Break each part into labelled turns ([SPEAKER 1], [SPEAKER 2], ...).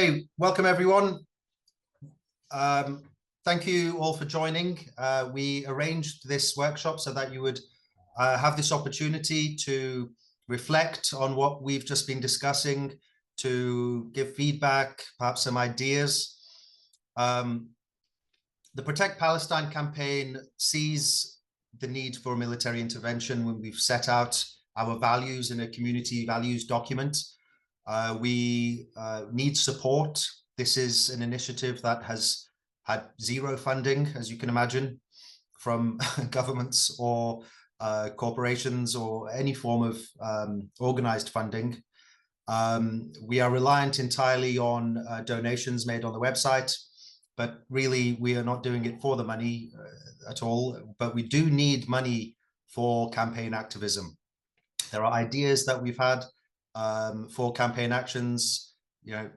[SPEAKER 1] Hey, welcome everyone. Thank you all for joining. We arranged this workshop so that you would have this opportunity to reflect on what we've just been discussing, to give feedback, perhaps some ideas. The Protect Palestine campaign sees the need for military intervention when we've set out our values in a community values document. We need support. This is an initiative that has had zero funding, as you can imagine, from governments or corporations or any form of organized funding. We are reliant entirely on donations made on the website, but really we are not doing it for the money at all. But we do need money for campaign activism. There are ideas that we've had for campaign actions,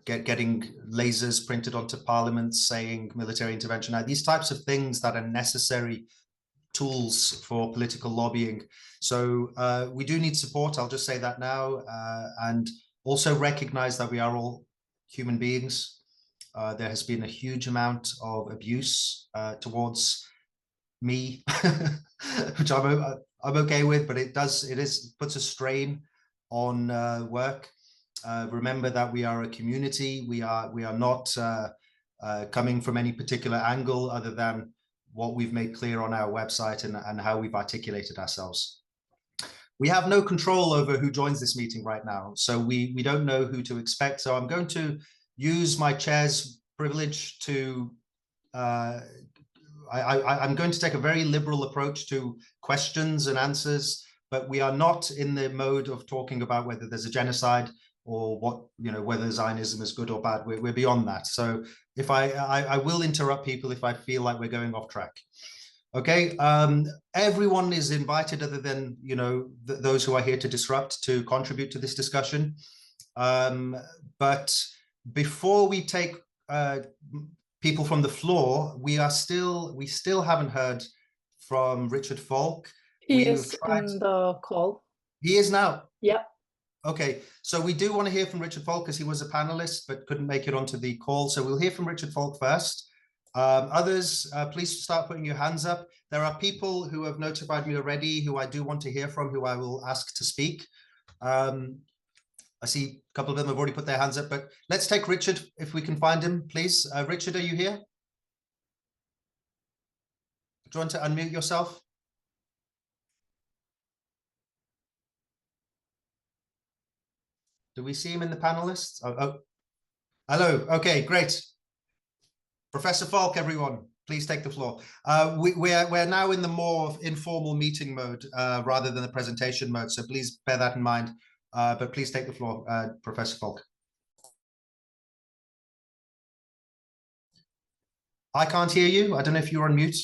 [SPEAKER 1] getting lasers printed onto parliaments saying military intervention. Now, these types of things that are necessary tools for political lobbying. So we do need support. I'll just say that now, and also recognize that we are all human beings. There has been a huge amount of abuse towards me, which I'm okay with, but it puts a strain on work. Remember that we are a community. We are not coming from any particular angle other than what we've made clear on our website and how we've articulated ourselves. We have no control over who joins this meeting right now, so we don't know who to expect. So I'm going to use my chair's privilege to I'm going to take a very liberal approach to questions and answers, but we are not in the mode of talking about whether there's a genocide or whether Zionism is good or bad. We're beyond that. So if I will interrupt people if I feel like we're going off track. Okay, everyone is invited other than, those who are here to disrupt, to contribute to this discussion. But before we take people from the floor, we still haven't heard from Richard Falk.
[SPEAKER 2] He is in the call.
[SPEAKER 1] He is now?
[SPEAKER 2] Yeah.
[SPEAKER 1] Okay, so we do want to hear from Richard Falk because he was a panelist but couldn't make it onto the call. So we'll hear from Richard Falk first. Others, please start putting your hands up. There are people who have notified me already who I do want to hear from, who I will ask to speak. I see a couple of them have already put their hands up, but let's take Richard if we can find him, please. Richard, are you here? Do you want to unmute yourself? Do we see him in the panelists? Oh, hello. Okay, great. Professor Falk, everyone, please take the floor. We're now in the more informal meeting mode rather than the presentation mode, so please bear that in mind. But please take the floor, Professor Falk. I can't hear you. I don't know if you're on mute.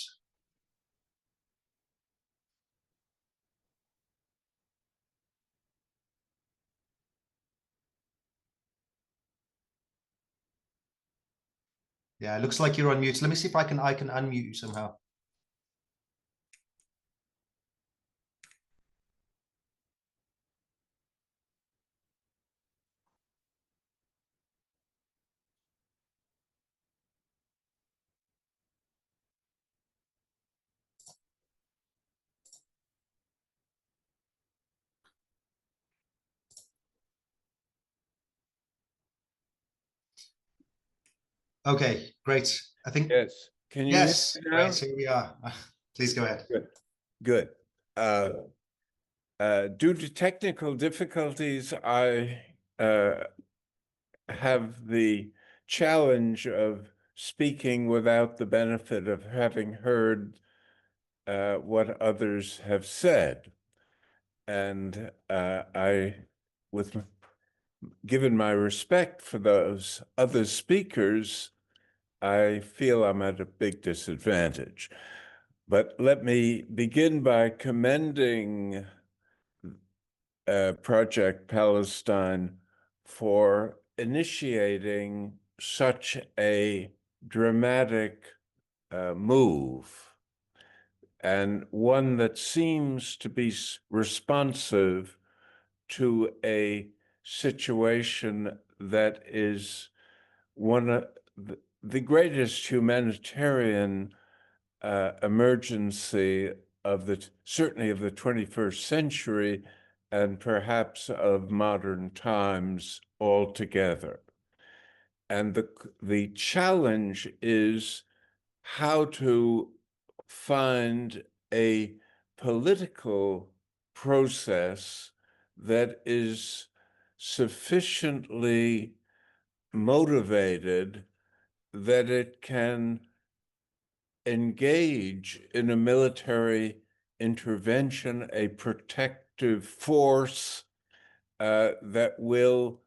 [SPEAKER 1] Yeah, it looks like you're on mute. Let me see if I can unmute you somehow. Okay, great. I think
[SPEAKER 3] yes. Can you?
[SPEAKER 1] Yes, great. Here we are. Please go ahead.
[SPEAKER 3] Good. Due to technical difficulties, I have the challenge of speaking without the benefit of having heard what others have said, and given my respect for those other speakers, I feel I'm at a big disadvantage. But let me begin by commending Project Palestine for initiating such a dramatic move, and one that seems to be responsive to a situation that is one of the greatest humanitarian emergency of certainly of the 21st century and perhaps of modern times altogether. And the challenge is how to find a political process that is sufficiently motivated that it can engage in a military intervention, a protective force that will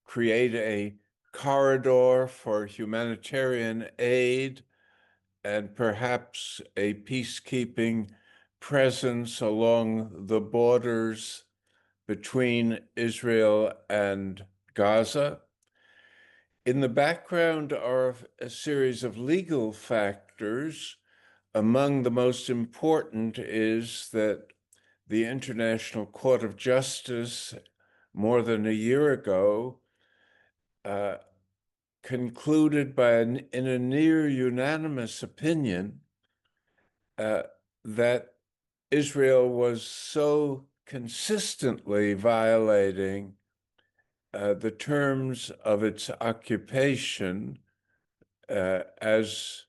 [SPEAKER 3] create a corridor for humanitarian aid and perhaps a peacekeeping presence along the borders between Israel and Gaza. In the background are a series of legal factors. Among the most important is that the International Court of Justice, more than a year ago, concluded in a near unanimous opinion that Israel was so consistently violating the terms of its occupation as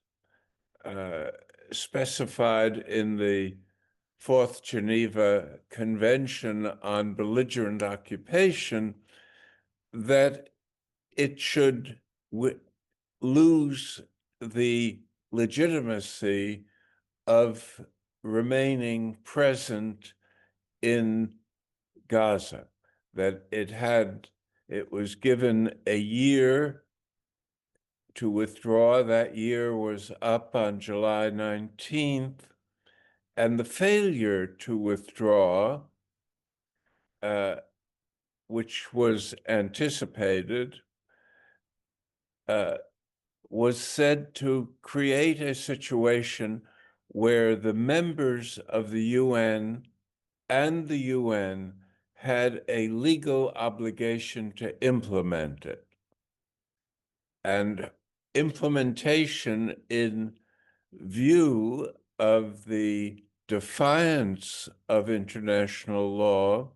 [SPEAKER 3] specified in the Fourth Geneva Convention on Belligerent Occupation, that it should lose the legitimacy of remaining present in Gaza, that it was given a year to withdraw. That year was up on July 19th, and the failure to withdraw, which was anticipated, was said to create a situation where the members of the UN and the UN had a legal obligation to implement it. And implementation in view of the defiance of international law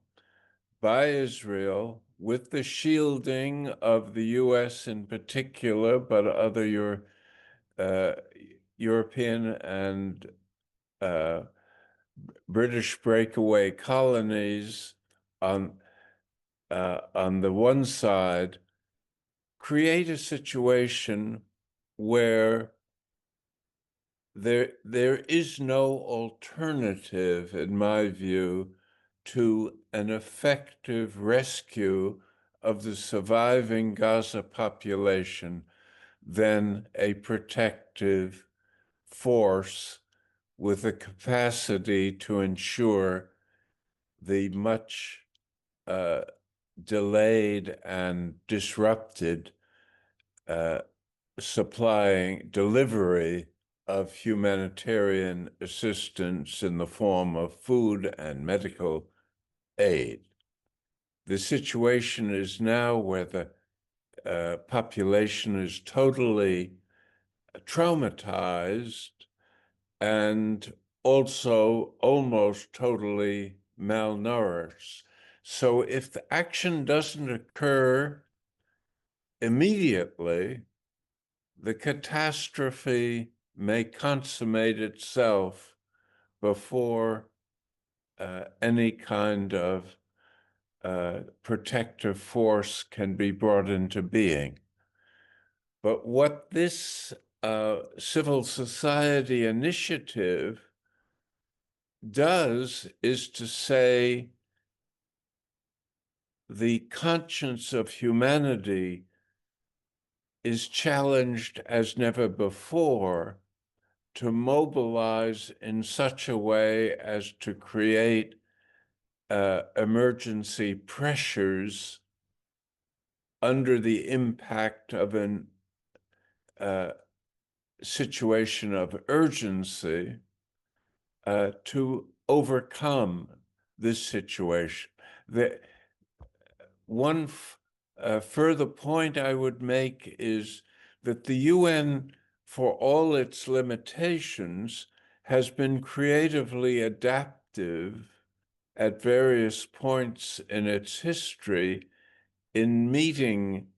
[SPEAKER 3] by Israel, with the shielding of the US in particular, but other European and British breakaway colonies on the one side, create a situation where there is no alternative, in my view, to an effective rescue of the surviving Gaza population than a protective force with the capacity to ensure the much delayed and disrupted delivery of humanitarian assistance in the form of food and medical aid. The situation is now where the population is totally traumatized and also almost totally malnourished. So if the action doesn't occur immediately, the catastrophe may consummate itself before any kind of protective force can be brought into being. But what this civil society initiative does is to say the conscience of humanity is challenged as never before to mobilize in such a way as to create emergency pressures under the impact of an situation of urgency to overcome this situation. One A further point I would make is that the UN, for all its limitations, has been creatively adaptive at various points in its history in meeting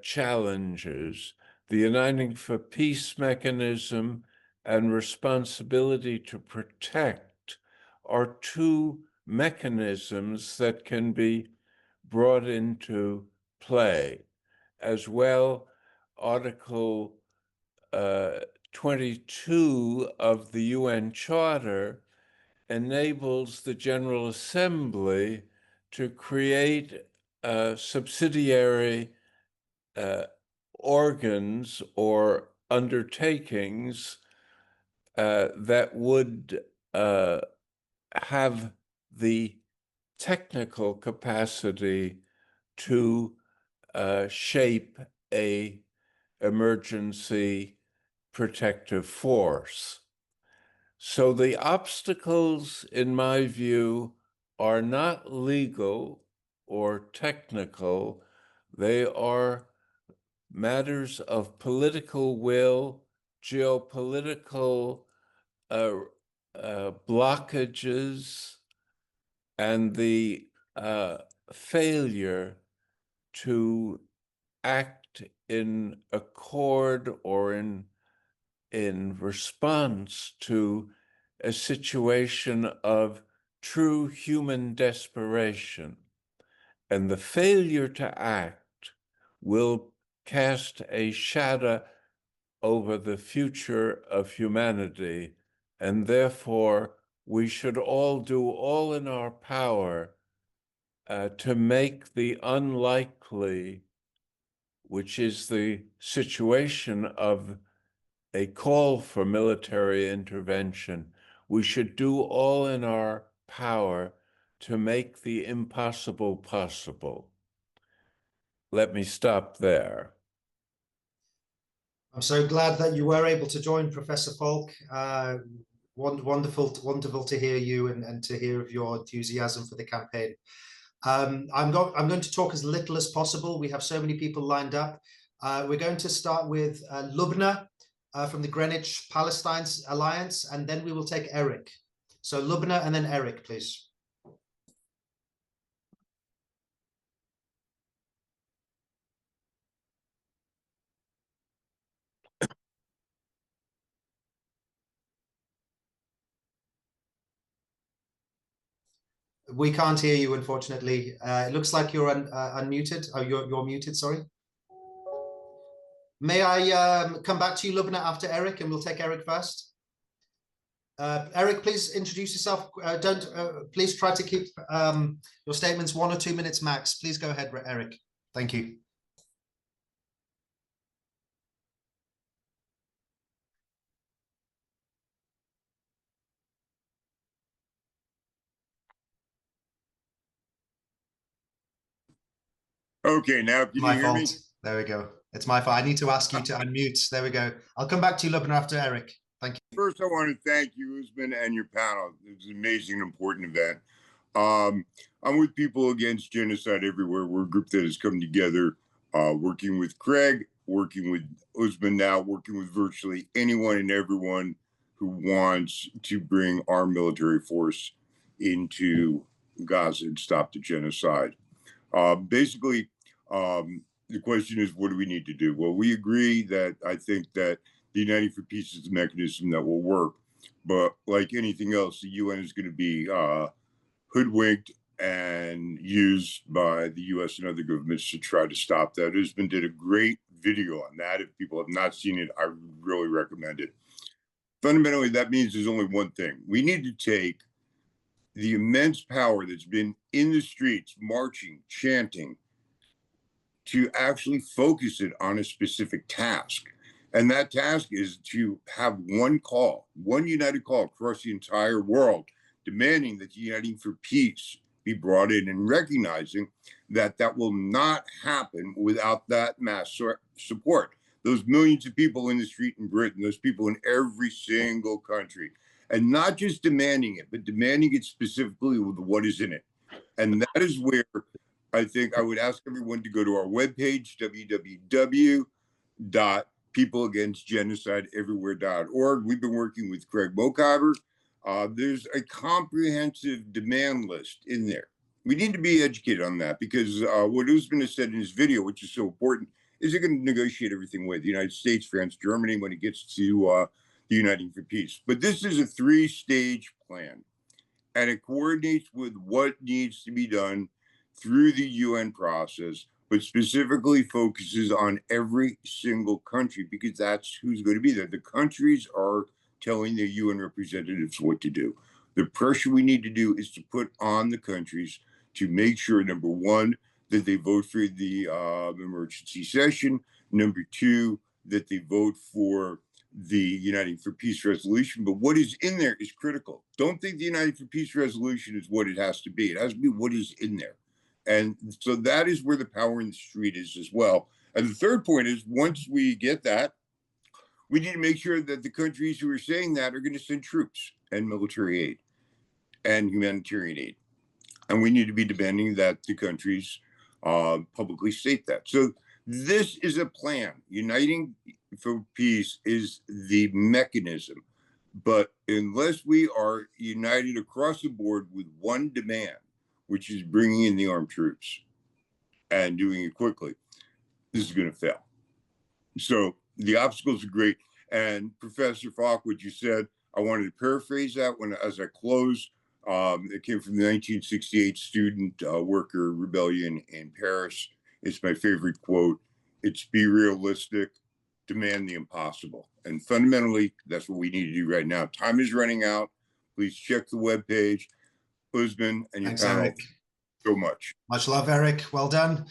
[SPEAKER 3] challenges. The Uniting for Peace mechanism and responsibility to protect are two mechanisms that can be brought into play. As well, Article 22 of the UN Charter enables the General Assembly to create subsidiary organs or undertakings that would have the technical capacity to shape a emergency protective force. So the obstacles, in my view, are not legal or technical. They are matters of political will, geopolitical blockages, and the failure to act in accord or in response to a situation of true human desperation. And the failure to act will cast a shadow over the future of humanity, and therefore we should all do all in our power to make the unlikely, which is the situation of a call for military intervention. We should do all in our power to make the impossible possible. Let me stop there.
[SPEAKER 1] I'm so glad that you were able to join, Professor Falk. Wonderful to hear you and to hear of your enthusiasm for the campaign. I'm going to talk as little as possible. We have so many people lined up. We're going to start with Lubna from the Greenwich Palestine Alliance, and then we will take Eric. So Lubna and then Eric, please. We can't hear you, unfortunately. It looks like you're unmuted. Oh, you're muted, sorry. May I come back to you, Lubna, after Eric, and we'll take Eric first. Eric, please introduce yourself. Please try to keep your statements 1 or 2 minutes max. Please go ahead, Eric. Thank you.
[SPEAKER 4] Okay, now can you hear me?
[SPEAKER 1] There we go. It's my fault. I need to ask you to unmute. There we go. I'll come back to you, Lubna, after Eric. Thank you.
[SPEAKER 4] First, I want to thank you, Usman, and your panel. It was an amazing and important event. I'm with People Against Genocide Everywhere. We're a group that has come together, working with Craig, working with Usman now, working with virtually anyone and everyone who wants to bring our military force into Gaza and stop the genocide. Basically, the question is, what do we need to do? Well, we agree that I think that the Uniting for Peace is the mechanism that will work. But like anything else, the UN is going to be hoodwinked and used by the US and other governments to try to stop that. Usman did a great video on that. If people have not seen it, I really recommend it. Fundamentally, that means there's only one thing. We need to take the immense power that's been in the streets, marching, chanting, to actually focus it on a specific task. And that task is to have one call, one united call across the entire world, demanding that the Uniting for Peace be brought in, and recognizing that that will not happen without that mass support. Those millions of people in the street in Britain, those people in every single country, and not just demanding it, but demanding it specifically with what is in it. And that is where I think I would ask everyone to go to our webpage, www.peopleagainstgenocideeverywhere.org. We've been working with Craig Mokiber. There's a comprehensive demand list in there. We need to be educated on that, because what Usman has said in his video, which is so important, is they're going to negotiate everything with the United States, France, Germany when it gets to the Uniting for Peace. But this is a 3-stage plan, and it coordinates with what needs to be done through the UN process, but specifically focuses on every single country, because that's who's going to be there. The countries are telling their UN representatives what to do. The pressure we need to do is to put on the countries to make sure, number one, that they vote for the emergency session. Number two, that they vote for the Uniting for Peace resolution. But what is in there is critical. Don't think the Uniting for Peace resolution is what it has to be. It has to be what is in there. And so that is where the power in the street is as well. And the third point is, once we get that, we need to make sure that the countries who are saying that are going to send troops and military aid and humanitarian aid. And we need to be demanding that the countries publicly state that. So this is a plan. Uniting for Peace is the mechanism. But unless we are united across the board with one demand, which is bringing in the armed troops and doing it quickly, this is going to fail. So the obstacles are great. And Professor Falk, what you said, I wanted to paraphrase that as I close. It came from the 1968 student worker rebellion in Paris. It's my favorite quote. It's be realistic, demand the impossible. And fundamentally, that's what we need to do right now. Time is running out. Please check the webpage. Usman and your
[SPEAKER 1] Thanks,
[SPEAKER 4] panel,
[SPEAKER 1] Eric.
[SPEAKER 4] so much.
[SPEAKER 1] Much love, Eric. Well done.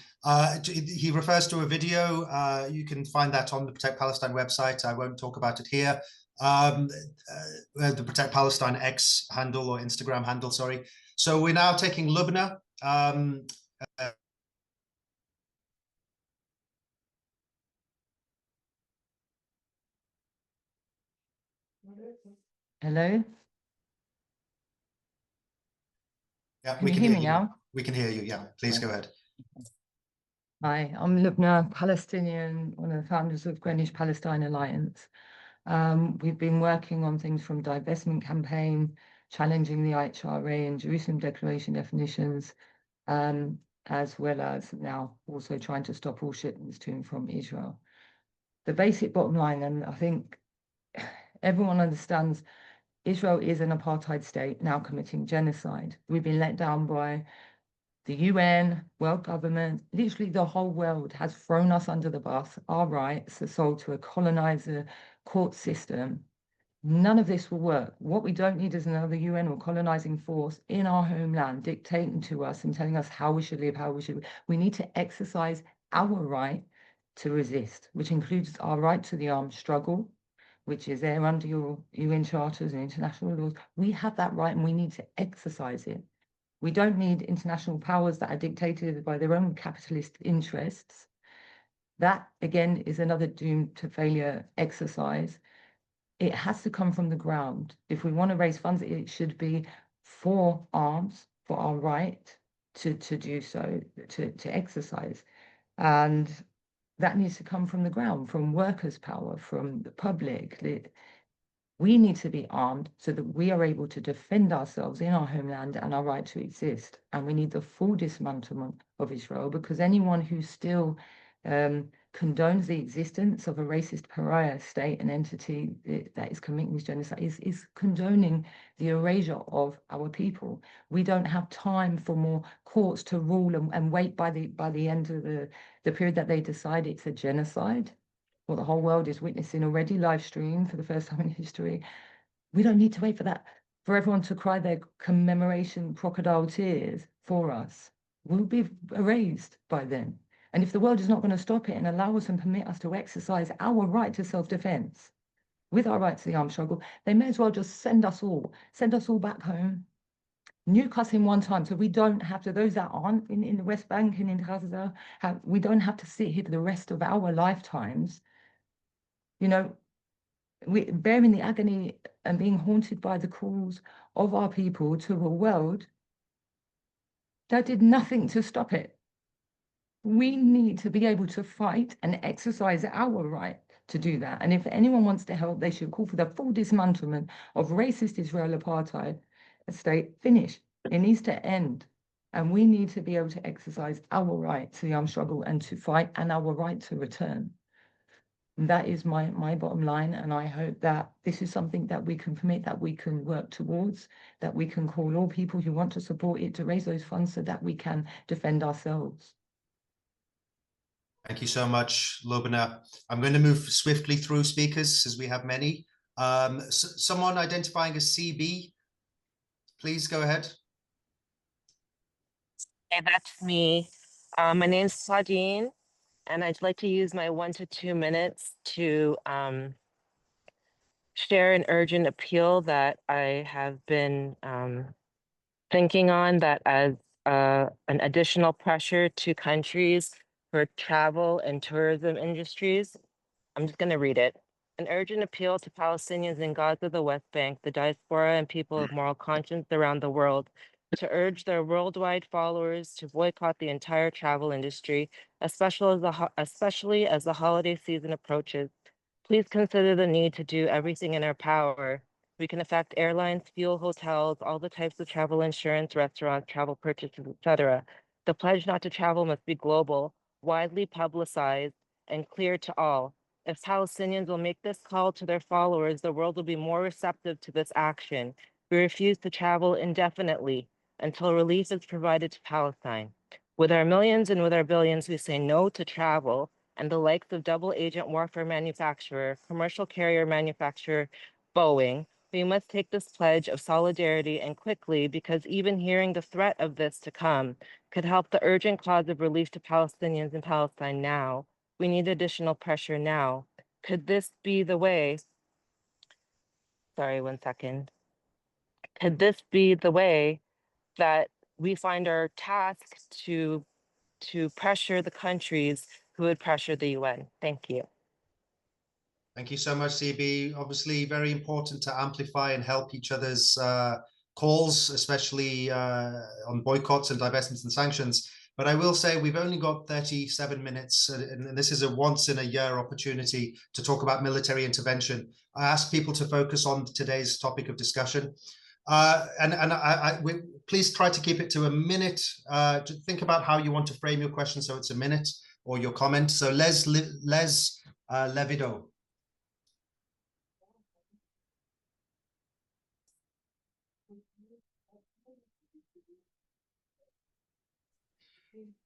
[SPEAKER 1] He refers to a video. You can find that on the Protect Palestine website. I won't talk about it here. The Protect Palestine X handle, or Instagram handle, sorry. So we're now taking Lubna.
[SPEAKER 5] Hello?
[SPEAKER 1] Yeah,
[SPEAKER 5] Can you hear me now?
[SPEAKER 1] We can hear you, yeah. Please go ahead.
[SPEAKER 5] Hi, I'm Lubna, Palestinian, one of the founders of Greenwich Palestine Alliance. We've been working on things from divestment campaign, challenging the IHRA and Jerusalem Declaration definitions, as well as now also trying to stop all shipments to and from Israel. The basic bottom line, and I think everyone understands, Israel is an apartheid state now committing genocide. We've been let down by the UN, world government, literally the whole world has thrown us under the bus. Our rights are sold to a colonizer court system. None of this will work. What we don't need is another UN or colonizing force in our homeland dictating to us and telling us how we should live, how we should. We need to exercise our right to resist, which includes our right to the armed struggle, which is there under your UN charters and international laws. We have that right and we need to exercise it. We don't need international powers that are dictated by their own capitalist interests. That, again, is another doomed to failure exercise. It has to come from the ground. If we want to raise funds, it should be for arms, for our right to do so, to exercise. And that needs to come from the ground, from workers' power, from the public. We need to be armed so that we are able to defend ourselves in our homeland and our right to exist. And we need the full dismantlement of Israel, because anyone who still condones the existence of a racist pariah state and entity that is committing this genocide is condoning the erasure of our people. We don't have time for more courts to rule and wait by the end of the period that they decide it's a genocide. What the whole world is witnessing already, live stream for the first time in history. We don't need to wait for that, for everyone to cry their commemoration crocodile tears for us. We'll be erased by then. And if the world is not going to stop it and allow us and permit us to exercise our right to self-defense with our right to the armed struggle, they may as well just send us all back home, nuke us in one time, so we don't have to, those that aren't in the West Bank and in Gaza, we don't have to sit here for the rest of our lifetimes. You know, we're bearing the agony and being haunted by the calls of our people to a world that did nothing to stop it. We need to be able to fight and exercise our right to do that. And if anyone wants to help, they should call for the full dismantlement of racist Israel apartheid state. Finish. It needs to end. And we need to be able to exercise our right to the armed struggle and to fight, and our right to return. That is my bottom line, and I hope that this is something that we can commit, that we can work towards, that we can call all people who want to support it to raise those funds so that we can defend ourselves.
[SPEAKER 1] Thank you so much, Lubna. I'm going to move swiftly through speakers as we have many. Someone identifying as CB, please go ahead.
[SPEAKER 6] Hey, that's me. My name's Claudine, and I'd like to use my 1 to 2 minutes to share an urgent appeal that I have been thinking on, that as an additional pressure to countries for travel and tourism industries. I'm just going to read it. An urgent appeal to Palestinians in Gaza, the West Bank, the diaspora, and people of moral conscience around the world to urge their worldwide followers to boycott the entire travel industry, especially as the holiday season approaches. Please consider the need to do everything in our power. We can affect airlines, fuel, hotels, all the types of travel insurance, restaurants, travel purchases, etc. The pledge not to travel must be global, widely publicized, and clear to all. If Palestinians will make this call to their followers, the world will be more receptive to this action. We refuse to travel indefinitely until relief is provided to Palestine. With our millions and with our billions, we say no to travel, and the likes of double agent warfare manufacturer, commercial carrier manufacturer, Boeing, we must take this pledge of solidarity and quickly, because even hearing the threat of this to come could help the urgent cause of relief to Palestinians in Palestine now. We need additional pressure now. Could this be the way? Sorry, 1 second. Could this be the way that we find our task to pressure the countries who would pressure the UN? Thank you.
[SPEAKER 1] Thank you so much, CB. Obviously, very important to amplify and help each other's calls, especially on boycotts and divestments and sanctions. But I will say we've only got 37 minutes, and this is a once-in-a-year opportunity to talk about military intervention. I ask people to focus on today's topic of discussion. Please try to keep it to a minute. To think about how you want to frame your question so it's a minute, or your comment. So Les Levido.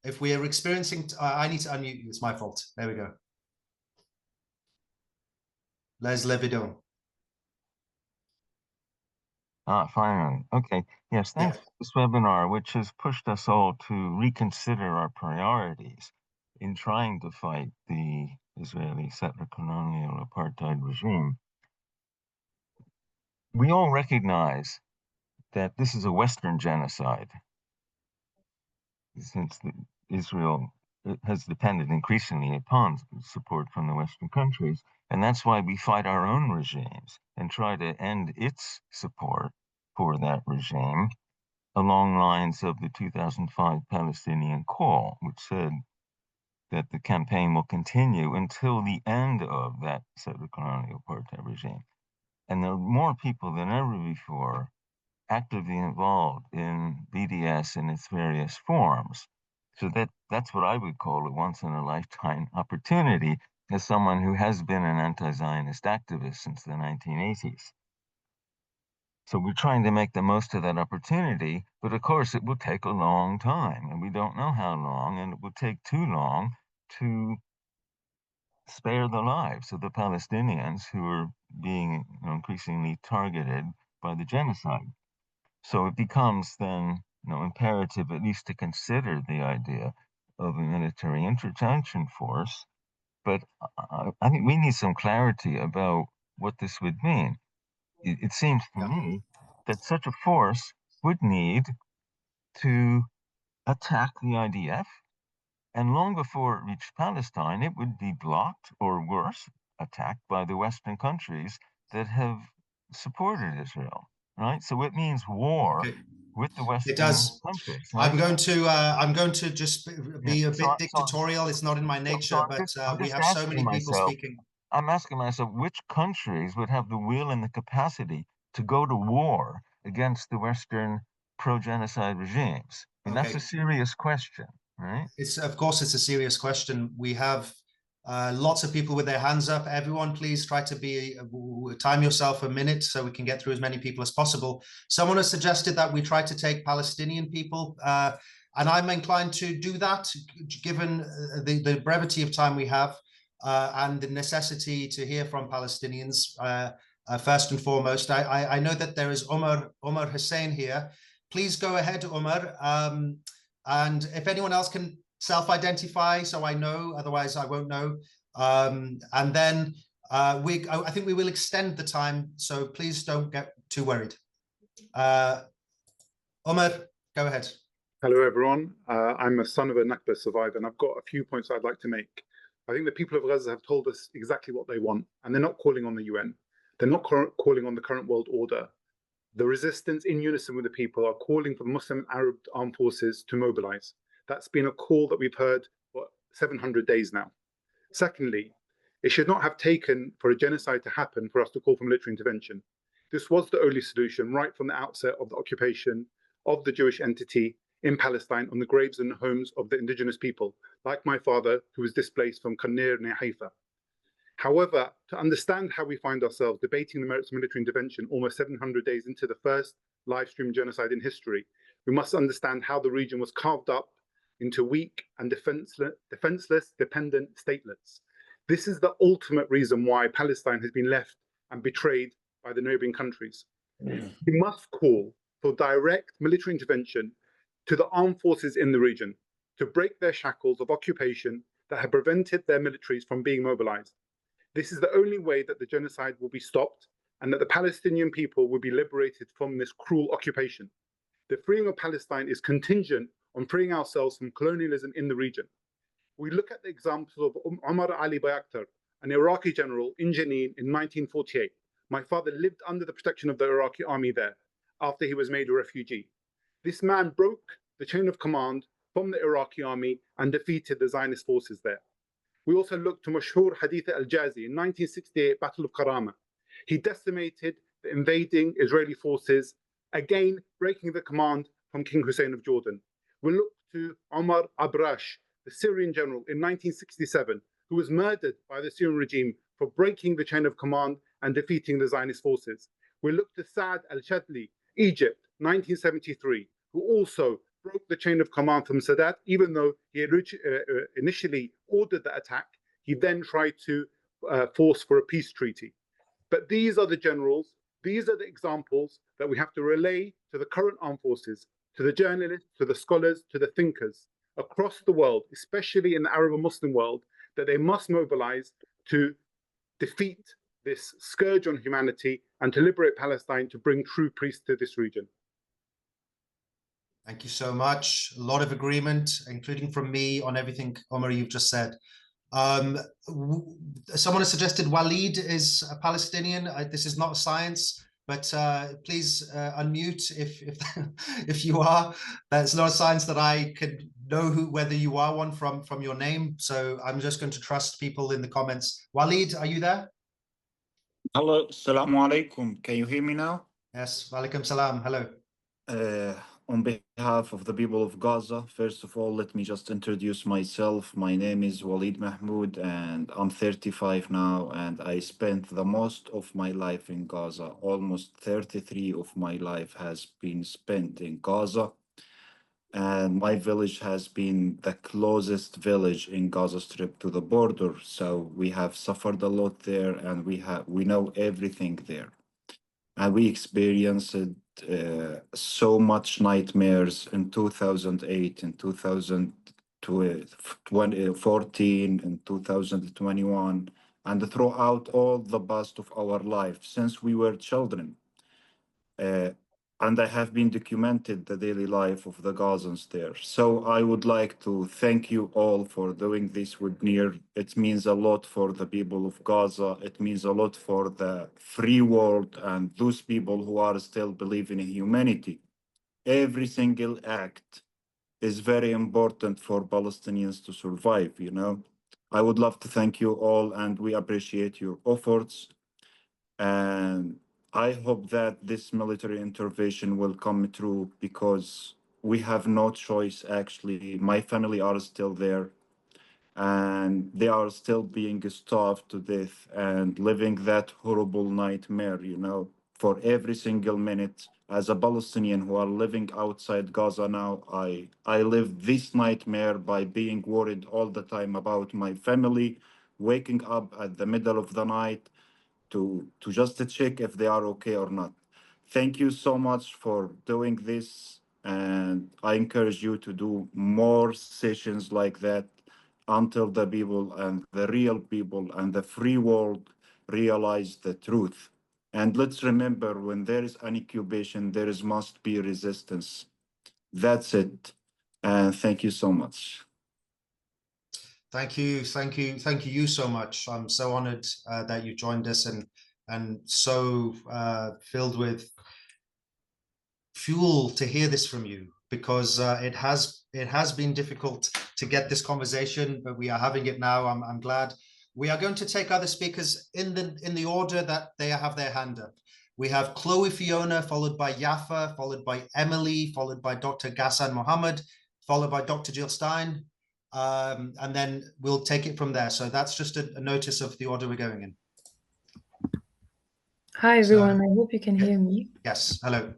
[SPEAKER 1] If we are experiencing, I need to unmute you. It's my fault. There we go. Les Levido.
[SPEAKER 7] Finally. Okay. Yes, thanks for this webinar, which has pushed us all to reconsider our priorities in trying to fight the Israeli settler colonial apartheid regime. We all recognize that this is a Western genocide, since Israel has depended increasingly upon support from the Western countries. And that's why we fight our own regimes and try to end its support for that regime along lines of the 2005 Palestinian call, which said that the campaign will continue until the end of that settler colonial apartheid regime. And there are more people than ever before actively involved in BDS in its various forms. So that's what I would call a once-in-a-lifetime opportunity as someone who has been an anti-Zionist activist since the 1980s. So we're trying to make the most of that opportunity, but of course it will take a long time, and we don't know how long, and it will take too long to spare the lives of the Palestinians who are being increasingly targeted by the genocide. So it becomes then imperative at least to consider the idea of a military intervention force. But I think we need some clarity about what this would mean. It seems to me that such a force would need to attack the IDF, and long before it reached Palestine, it would be blocked or worse, attacked by the Western countries that have supported Israel, right? So it means war with the Western
[SPEAKER 1] It does.
[SPEAKER 7] countries. Right?
[SPEAKER 1] I'm going to just be a bit dictatorial. It's not in my nature, but we have so many people speaking.
[SPEAKER 7] I'm asking myself, which countries would have the will and the capacity to go to war against the Western pro-genocide regimes? I mean, that's a serious question, right?
[SPEAKER 1] Of course, it's a serious question. We have lots of people with their hands up. Everyone, please try to time yourself a minute so we can get through as many people as possible. Someone has suggested that we try to take Palestinian people, and I'm inclined to do that, given the brevity of time we have and the necessity to hear from Palestinians. First and foremost, I know that there is Omar Hussein here. Please go ahead, Omar. And if anyone else can self-identify, so I know, otherwise I won't know. And then I think we will extend the time, so please don't get too worried. Omar, go ahead.
[SPEAKER 8] Hello, everyone. I'm a son of a Nakba survivor, and I've got a few points I'd like to make. I think the people of Gaza have told us exactly what they want, and they're not calling on the UN. They're not calling on the current world order. The resistance, in unison with the people, are calling for the Muslim Arab armed forces to mobilize. That's been a call that we've heard for 700 days now. Secondly, it should not have taken for a genocide to happen for us to call for military intervention. This was the only solution right from the outset of the occupation of the Jewish entity in Palestine on the graves and homes of the indigenous people, like my father, who was displaced from Qanir near Haifa. However, to understand how we find ourselves debating the merits of military intervention almost 700 days into the first live stream genocide in history, we must understand how the region was carved up into weak and defenseless, dependent statelets. This is the ultimate reason why Palestine has been left and betrayed by the neighboring countries. We must call for direct military intervention to the armed forces in the region to break their shackles of occupation that have prevented their militaries from being mobilized. This is the only way that the genocide will be stopped and that the Palestinian people will be liberated from this cruel occupation. The freeing of Palestine is contingent on freeing ourselves from colonialism in the region. We look at the examples of Omar Ali Bayraktar, an Iraqi general in Jenin in 1948. My father lived under the protection of the Iraqi army there after he was made a refugee. This man broke the chain of command from the Iraqi army and defeated the Zionist forces there. We also look to Mashhur Hadith al-Jazi in 1968 Battle of Karama. He decimated the invading Israeli forces, again breaking the command from King Hussein of Jordan. We look to Omar Abrash, the Syrian general in 1967, who was murdered by the Syrian regime for breaking the chain of command and defeating the Zionist forces. We look to Saad al-Shadli, Egypt, 1973, who also broke the chain of command from Sadat, even though he had initially ordered the attack. He then tried to force for a peace treaty. But these are the generals, these are the examples that we have to relay to the current armed forces, to the journalists, to the scholars, to the thinkers across the world, especially in the Arab and Muslim world, that they must mobilize to defeat this scourge on humanity and to liberate Palestine, to bring true peace to this region.
[SPEAKER 1] Thank you so much. A lot of agreement, including from me, on everything, Omar, you've just said. Someone has suggested Walid is a Palestinian. This is not science, but please unmute if you are. It's not a science that I could know whether you are one from your name. So I'm just going to trust people in the comments. Walid, are you there?
[SPEAKER 9] Hello, assalamu alaikum. Can you hear me now?
[SPEAKER 1] Yes, walaikum salam. Hello.
[SPEAKER 9] On behalf of the people of Gaza, first of all, let me just introduce myself. My name is Walid Mahmoud, and I'm 35 now, and I spent the most of my life in Gaza. Almost 33 of my life has been spent in Gaza, and my village has been the closest village in Gaza Strip to the border. So we have suffered a lot there, and we know everything there. And we experienced so much nightmares in 2008, in 2014, in 2021, and throughout all the past of our life since we were children. And I have been documented the daily life of the Gazans there. So I would like to thank you all for doing this with Nir. It means a lot for the people of Gaza. It means a lot for the free world and those people who are still believing in humanity. every single act is very important for Palestinians to survive, you know. I would love to thank you all, and we appreciate your efforts. And I hope that this military intervention will come through, because we have no choice, actually. My family are still there, and they are still being starved to death and living that horrible nightmare, you know, for every single minute. As a Palestinian who are living outside Gaza now, I live this nightmare by being worried all the time about my family, waking up at the middle of the night to just to check if they are okay or not. Thank you so much for doing this, and I encourage you to do more sessions like that until the people and the real people and the free world realize the truth. And let's remember, when there is an incubation, there is must be resistance. That's it. And thank you so much.
[SPEAKER 1] Thank you you so much. I'm so honored that you joined us, and so filled with fuel to hear this from you, because it has been difficult to get this conversation, but we are having it now. I'm glad. We are going to take other speakers in the order that they have their hand up. We have Chloe Fiona, followed by Yafa, followed by Emily, followed by Dr. Ghassan Mohammed, followed by Dr. Jill Stein, and then we'll take it from there. So that's just a notice of the order we're going in.
[SPEAKER 2] Hi, everyone. I hope you can hear me.
[SPEAKER 1] Yes. Hello.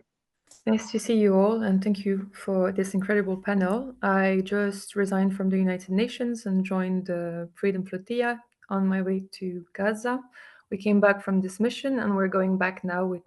[SPEAKER 2] Nice to see you all, and thank you for this incredible panel. I just resigned from the United Nations and joined the Freedom Flotilla on my way to Gaza. We came back from this mission, and we're going back now with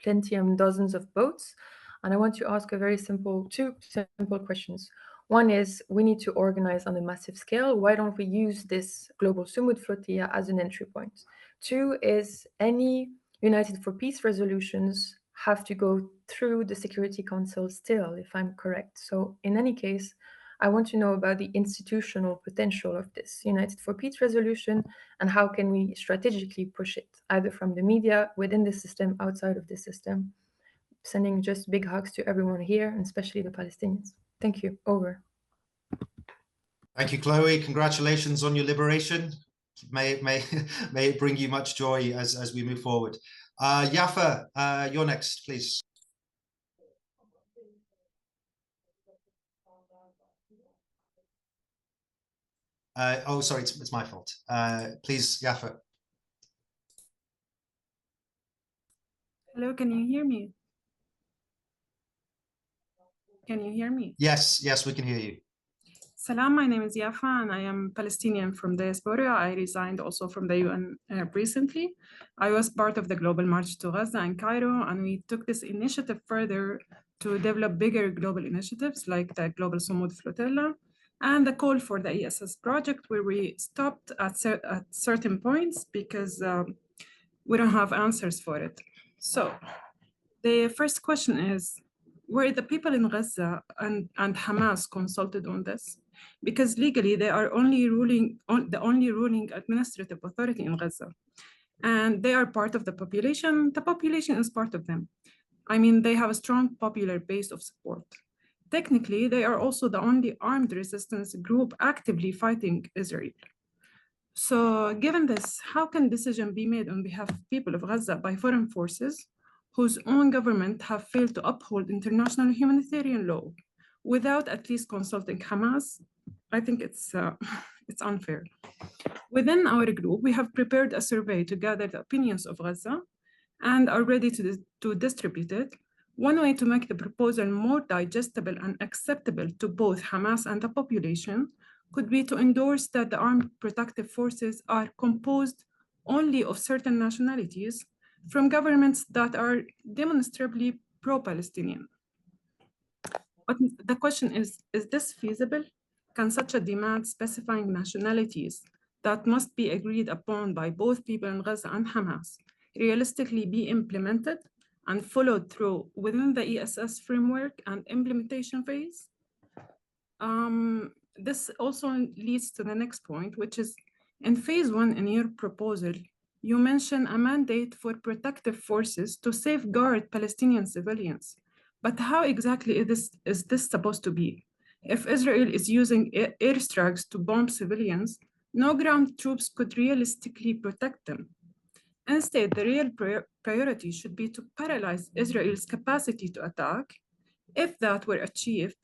[SPEAKER 2] plenty and dozens of boats. And I want to ask two simple questions. One is, we need to organize on a massive scale. Why don't we use this global Sumud Flotilla as an entry point? Two is, any United for Peace resolutions have to go through the Security Council still, if I'm correct. So in any case, I want to know about the institutional potential of this United for Peace resolution, and how can we strategically push it, either from the media, within the system, outside of the system. Sending just big hugs to everyone here, and especially the Palestinians. Thank you. Over.
[SPEAKER 1] Thank you, Chloe. Congratulations on your liberation. May it bring you much joy as we move forward. Yafa, you're next, please. Oh, sorry, it's my fault. Please, Yafa.
[SPEAKER 10] Hello, can you hear me? Can you hear me?
[SPEAKER 1] Yes, we can hear you.
[SPEAKER 10] Salam, my name is Yafa, and I am Palestinian from diaspora. I resigned also from the UN recently. I was part of the Global March to Gaza in Cairo, and we took this initiative further to develop bigger global initiatives like the Global Sumud Flotilla and the call for the ESS project, where we stopped at certain points because we don't have answers for it. So the first question is, were the people in Gaza and Hamas consulted on this? Because legally they are the only ruling administrative authority in Gaza. And they are part of the population. The population is part of them. I mean, they have a strong popular base of support. Technically, they are also the only armed resistance group actively fighting Israel. So given this, how can decision be made on behalf of people of Gaza by foreign forces whose own government have failed to uphold international humanitarian law without at least consulting Hamas? I think it's unfair. Within our group, we have prepared a survey to gather the opinions of Gaza and are ready to distribute it. One way to make the proposal more digestible and acceptable to both Hamas and the population could be to endorse that the armed protective forces are composed only of certain nationalities from governments that are demonstrably pro-Palestinian. But the question is this feasible? Can such a demand specifying nationalities that must be agreed upon by both people in Gaza and Hamas realistically be implemented and followed through within the ESS framework and implementation phase? This also leads to the next point, which is, in phase one in your proposal, you mention a mandate for protective forces to safeguard Palestinian civilians. But how exactly is this supposed to be? If Israel is using airstrikes to bomb civilians, no ground troops could realistically protect them. Instead, the real priority should be to paralyze Israel's capacity to attack. If that were achieved,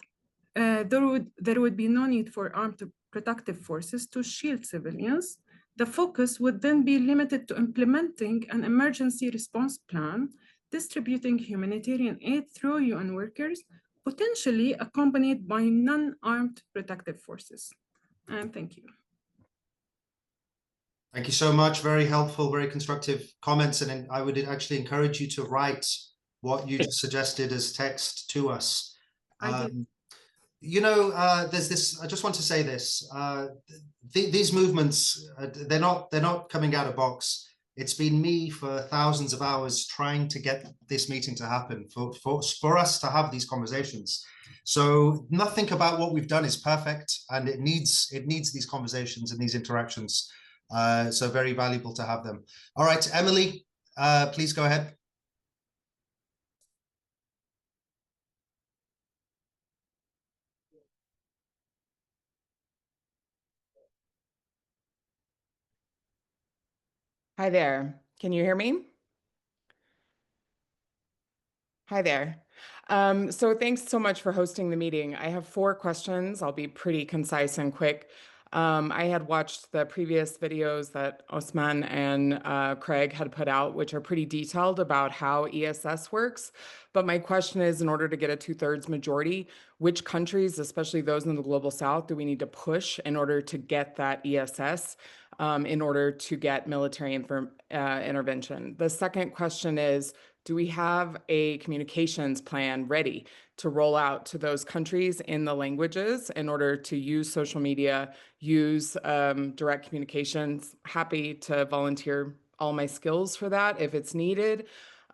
[SPEAKER 10] there would be no need for armed protective forces to shield civilians. The focus would then be limited to implementing an emergency response plan, distributing humanitarian aid through UN workers, potentially accompanied by non-armed protective forces. And thank you.
[SPEAKER 1] Thank you so much. Very helpful, very constructive comments. And I would actually encourage you to write what you just suggested as text to us. You know, there's this, I just want to say this, these movements, they're not coming out of box. It's been me for thousands of hours trying to get this meeting to happen, for us to have these conversations. So nothing about what we've done is perfect, and it needs these conversations and these interactions. So very valuable to have them. All right, Emily, please go ahead.
[SPEAKER 11] Hi there. Can you hear me? Hi there. So thanks so much for hosting the meeting. I have 4 questions. I'll be pretty concise and quick. I had watched the previous videos that Osman and Craig had put out, which are pretty detailed about how ESS works. But my question is, in order to get a 2/3 majority, which countries, especially those in the global south, do we need to push in order to get that ESS, in order to get military intervention? The second question is, do we have a communications plan ready to roll out to those countries in the languages in order to use social media, use direct communications? Happy to volunteer all my skills for that if it's needed.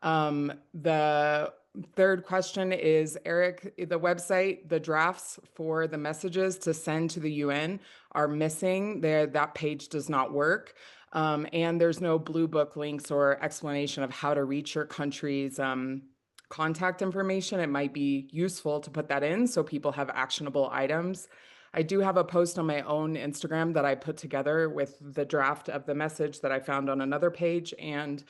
[SPEAKER 11] The third question is, Eric, the website, the drafts for the messages to send to the UN are missing. That page does not work. And there's no blue book links or explanation of how to reach your country's contact information. It might be useful to put that in so people have actionable items. I do have a post on my own Instagram that I put together with the draft of the message that I found on another page and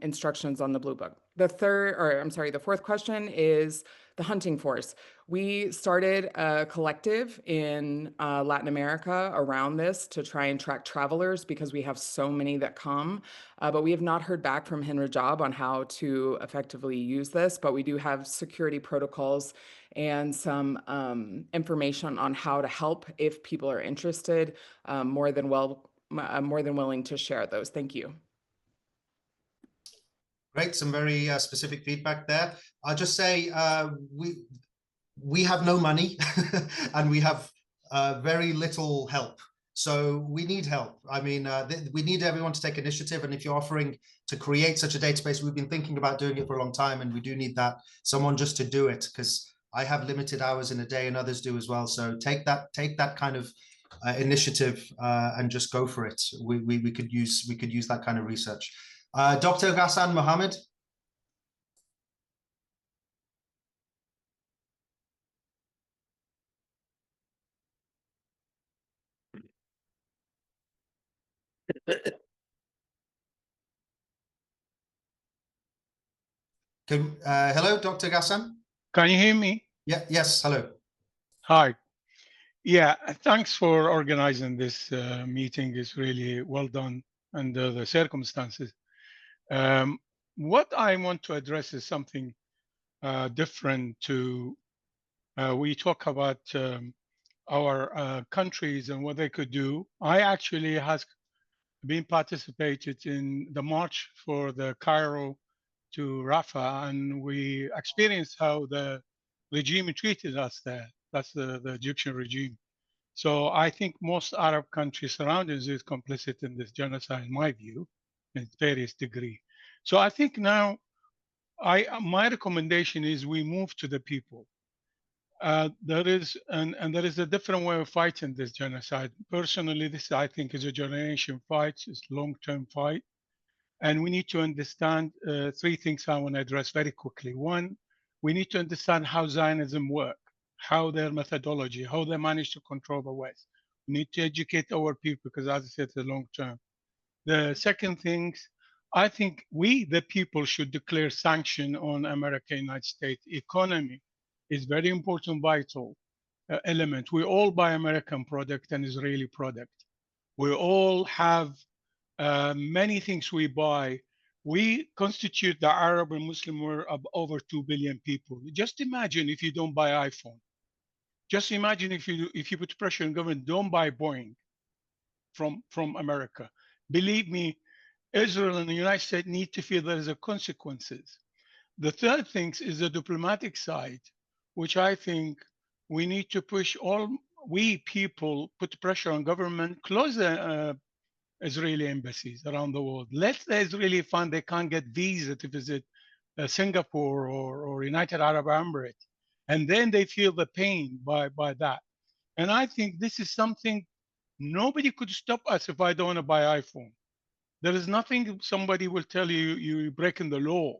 [SPEAKER 11] instructions on the blue book. The fourth question is the hunting force. We started a collective in Latin America around this to try and track travelers because we have so many that come, but we have not heard back from Henry Job on how to effectively use this, but we do have security protocols and some information on how to help if people are interested. More than willing to share those. Thank you.
[SPEAKER 1] Great, some very specific feedback there. I'll just say we have no money and we have very little help. So we need help. I mean, we need everyone to take initiative. And if you're offering to create such a database, we've been thinking about doing it for a long time, and we do need someone just to do it, because I have limited hours in a day and others do as well. So take that kind of initiative and just go for it. We could use that kind of research. Dr. Ghassan Mohammed. Hello, Dr. Ghassan.
[SPEAKER 12] Can you hear me?
[SPEAKER 1] Yeah. Yes. Hello.
[SPEAKER 12] Hi. Yeah. Thanks for organizing this meeting. It's really well done under the circumstances. What I want to address is something different to. We talk about our countries and what they could do. I actually has been participated in the march for the Cairo to Rafah, and we experienced how the regime treated us there. That's the Egyptian regime. So I think most Arab countries surrounding us is complicit in this genocide, in my view, in various degree. So I think now, my recommendation is we move to the people. There is a different way of fighting this genocide. Personally, this I think is a generation fight, it's a long-term fight. And we need to understand 3 things I want to address very quickly. One, we need to understand how Zionism works, how their methodology, how they manage to control the West. We need to educate our people because, as I said, it's a long term. The second thing, I think we, the people, should declare sanction on America, United States. Economy is very important, vital element. We all buy American product and Israeli product. We all have many things we buy. We constitute the Arab and Muslim world of over 2 billion people. Just imagine if you don't buy iPhone. Just imagine if you put pressure on government, don't buy Boeing from America. Believe me, Israel and the United States need to feel there is a consequences. The third thing is the diplomatic side, which I think we need to push all, we people put pressure on government, close the Israeli embassies around the world. Let the Israeli fund, they can't get visa to visit Singapore or United Arab Emirates. And then they feel the pain by that. And I think this is something nobody could stop us if I don't want to buy iPhone. There is nothing somebody will tell you you're breaking the law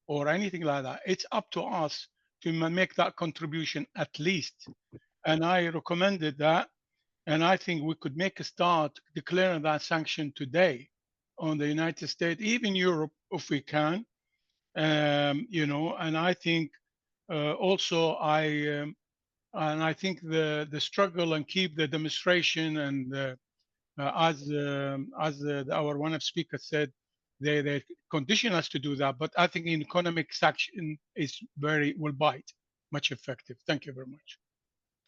[SPEAKER 12] or anything like that. It's up to us to make that contribution at least. And I recommended that. And I think we could make a start declaring that sanction today on the United States, even Europe, if we can. You know, and I think also and I think the struggle and keep the demonstration and as our one of speakers said, they condition us to do that. But I think in economic sanction is will bite much effective. Thank you very much.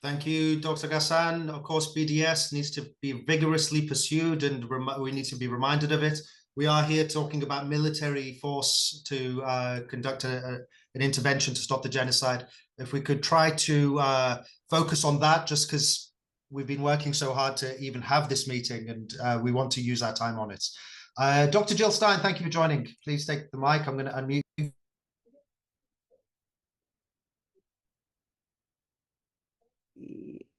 [SPEAKER 1] Thank you, Dr. Ghassan. Of course, BDS needs to be vigorously pursued, and we need to be reminded of it. We are here talking about military force to conduct an intervention to stop the genocide. If we could try to focus on that, just because we've been working so hard to even have this meeting, and we want to use our time on it. Dr. Jill Stein, thank you for joining. Please take the mic. I'm going to unmute you.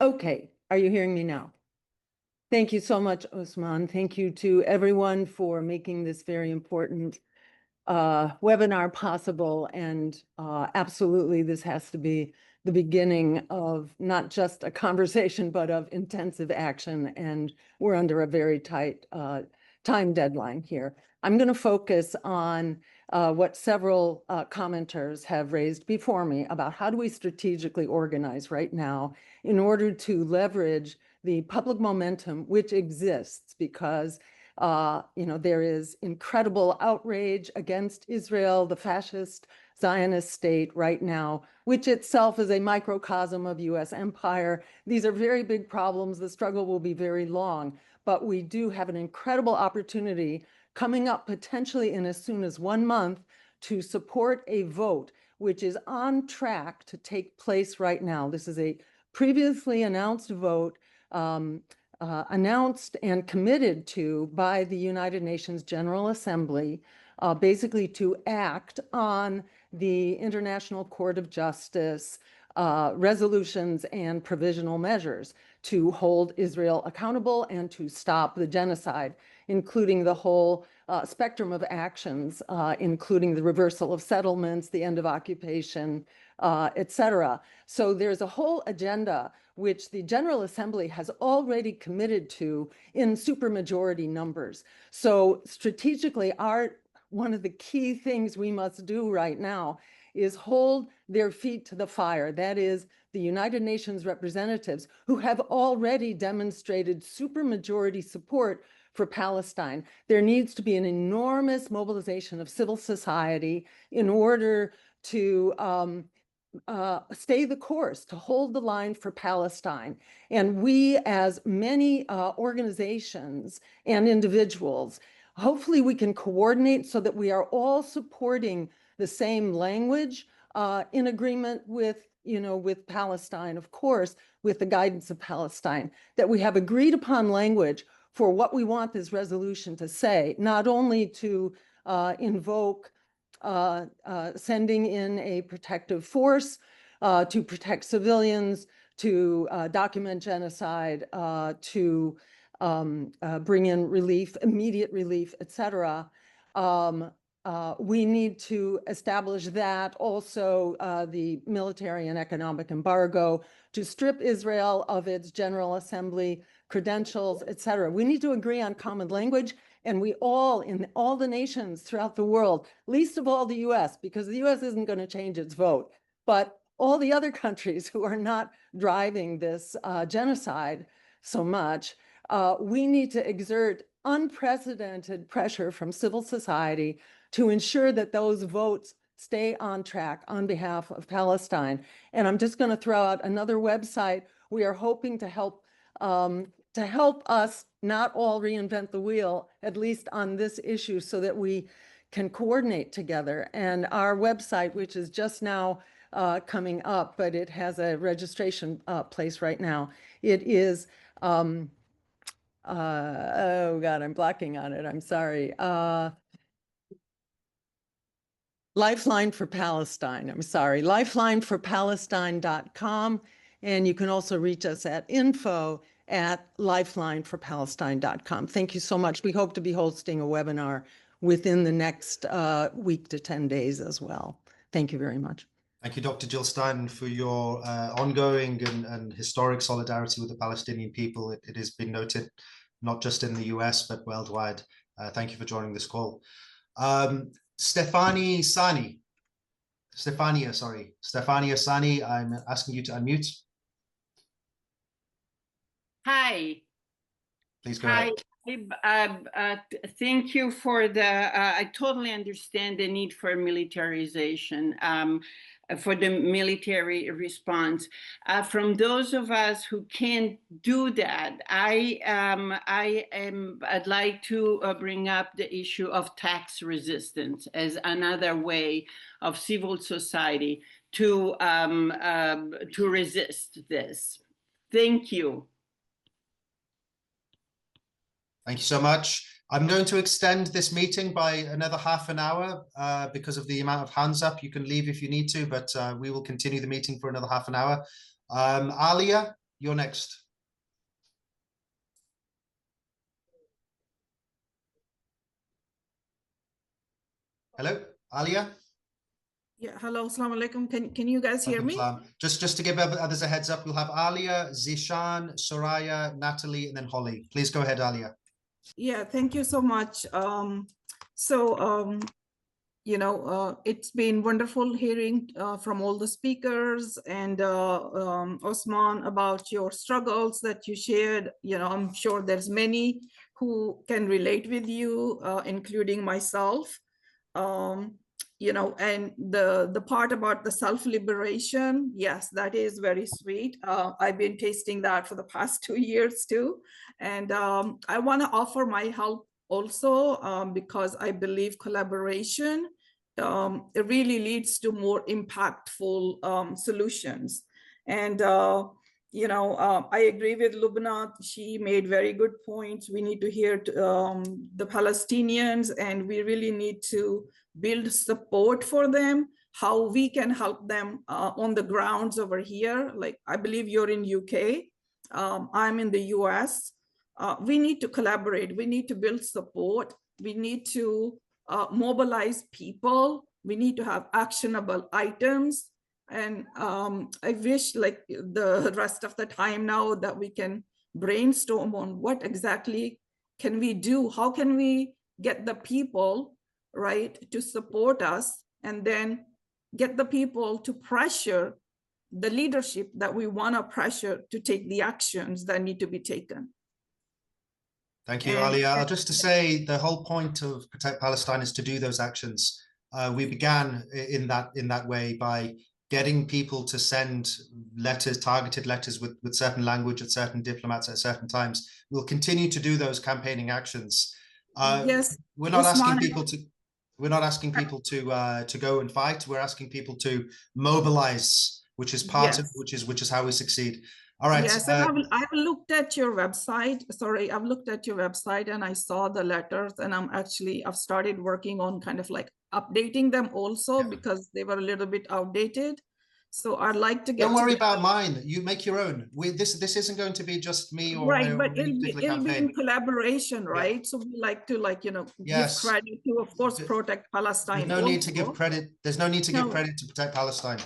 [SPEAKER 13] Okay, are you hearing me now? Thank you so much, Osman. Thank you to everyone for making this very important webinar possible. And absolutely, this has to be the beginning of not just a conversation, but of intensive action. And we're under a very tight time deadline here. I'm going to focus on what several commenters have raised before me about how do we strategically organize right now in order to leverage the public momentum which exists, because you know, there is incredible outrage against Israel, the fascist Zionist state right now, which itself is a microcosm of US empire. These are very big problems. The struggle will be very long, but we do have an incredible opportunity coming up potentially in as soon as 1 month to support a vote which is on track to take place right now. This is a previously announced vote announced and committed to by the United Nations General Assembly, basically to act on the International Court of Justice resolutions and provisional measures to hold Israel accountable and to stop the genocide, including the whole spectrum of actions, including the reversal of settlements, the end of occupation, etc. So there's a whole agenda which the General Assembly has already committed to in supermajority numbers. So strategically, one of the key things we must do right now is hold their feet to the fire. That is, the United Nations representatives who have already demonstrated supermajority support for Palestine. There needs to be an enormous mobilization of civil society in order to stay the course, to hold the line for Palestine. And we, as many organizations and individuals, hopefully we can coordinate so that we are all supporting the same language in agreement with, you know, with Palestine, of course, with the guidance of Palestine, that we have agreed upon language for what we want this resolution to say, not only to invoke sending in a protective force to protect civilians, to document genocide, to bring in relief, immediate relief, etc. we need to establish that. Also, the military and economic embargo to strip Israel of its General Assembly credentials, etc. We need to agree on common language, and we all, in all the nations throughout the world, least of all the US, because the US isn't going to change its vote, but all the other countries who are not driving this genocide so much, we need to exert unprecedented pressure from civil society to ensure that those votes stay on track on behalf of Palestine. And I'm just going to throw out another website. We are hoping to help us not all reinvent the wheel, at least on this issue, so that we can coordinate together. And our website, which is just now coming up, but it has a registration place right now. It is, oh God, I'm blocking on it. I'm sorry. Lifeline for Palestine. I'm sorry. LifelineForPalestine.com. And you can also reach us at info@lifelineforpalestine.com. Thank you so much. We hope to be hosting a webinar within the next week to 10 days as well. Thank you very much.
[SPEAKER 1] Thank you, Dr. Jill Stein, for your ongoing and historic solidarity with the Palestinian people. It has been noted, not just in the US, but worldwide. Thank you for joining this call. Stefania Sani, I'm asking you to unmute.
[SPEAKER 14] Hi.
[SPEAKER 1] Please go ahead.
[SPEAKER 14] Thank you for the, I totally understand the need for militarization, for the military response. From those of us who can't do that, I'd like to bring up the issue of tax resistance as another way of civil society to resist this. Thank you.
[SPEAKER 1] Thank you so much. I'm going to extend this meeting by another half an hour because of the amount of hands up. You can leave if you need to, but we will continue the meeting for another half an hour. Alia, you're next. Hello, Alia?
[SPEAKER 15] Yeah, hello, assalamu alaikum. Can you guys hear me?
[SPEAKER 1] Just to give others a heads up, we'll have Alia, Zishan, Soraya, Natalie, and then Holly. Please go ahead, Alia.
[SPEAKER 15] Yeah, thank you so much. It's been wonderful hearing from all the speakers and Osman about your struggles that you shared. I'm sure there's many who can relate with you, including myself. And the part about the self-liberation, yes, that is very sweet. I've been tasting that for the past 2 years too. And I want to offer my help also because I believe collaboration it really leads to more impactful solutions. And I agree with Lubna. She made very good points. We need to hear the Palestinians, and we really need to build support for them, how we can help them on the grounds over here. Like, I believe you're in UK. I'm in the US. We need to collaborate. We need to build support. We need to mobilize people. We need to have actionable items. And I wish, like, the rest of the time now that we can brainstorm on what exactly can we do? How can we get the people, right, to support us, and then get the people to pressure the leadership that we want to pressure to take the actions that need to be taken.
[SPEAKER 1] Thank you, Alia. Just to say, the whole point of Protect Palestine is to do those actions. We began in that way by getting people to send letters, targeted letters with certain language at certain diplomats at certain times. We'll continue to do those campaigning actions.
[SPEAKER 15] Yes,
[SPEAKER 1] we're not asking people to go and fight. We're asking people to mobilize, which is part of which is how we succeed. All right.
[SPEAKER 15] Yes, and I've looked at your website. Sorry, I've looked at your website and I saw the letters, and I've started working on kind of like updating them also because they were a little bit outdated. So I'd like to get.
[SPEAKER 1] Don't worry about mine. You make your own. This isn't going to be just me or
[SPEAKER 15] right, but
[SPEAKER 1] any
[SPEAKER 15] it'll be in collaboration, right? Yeah. So we like to
[SPEAKER 1] yes.
[SPEAKER 15] give credit to, of course, Protect Palestine.
[SPEAKER 1] There's no need to give credit. There's no need to give credit to Protect Palestine.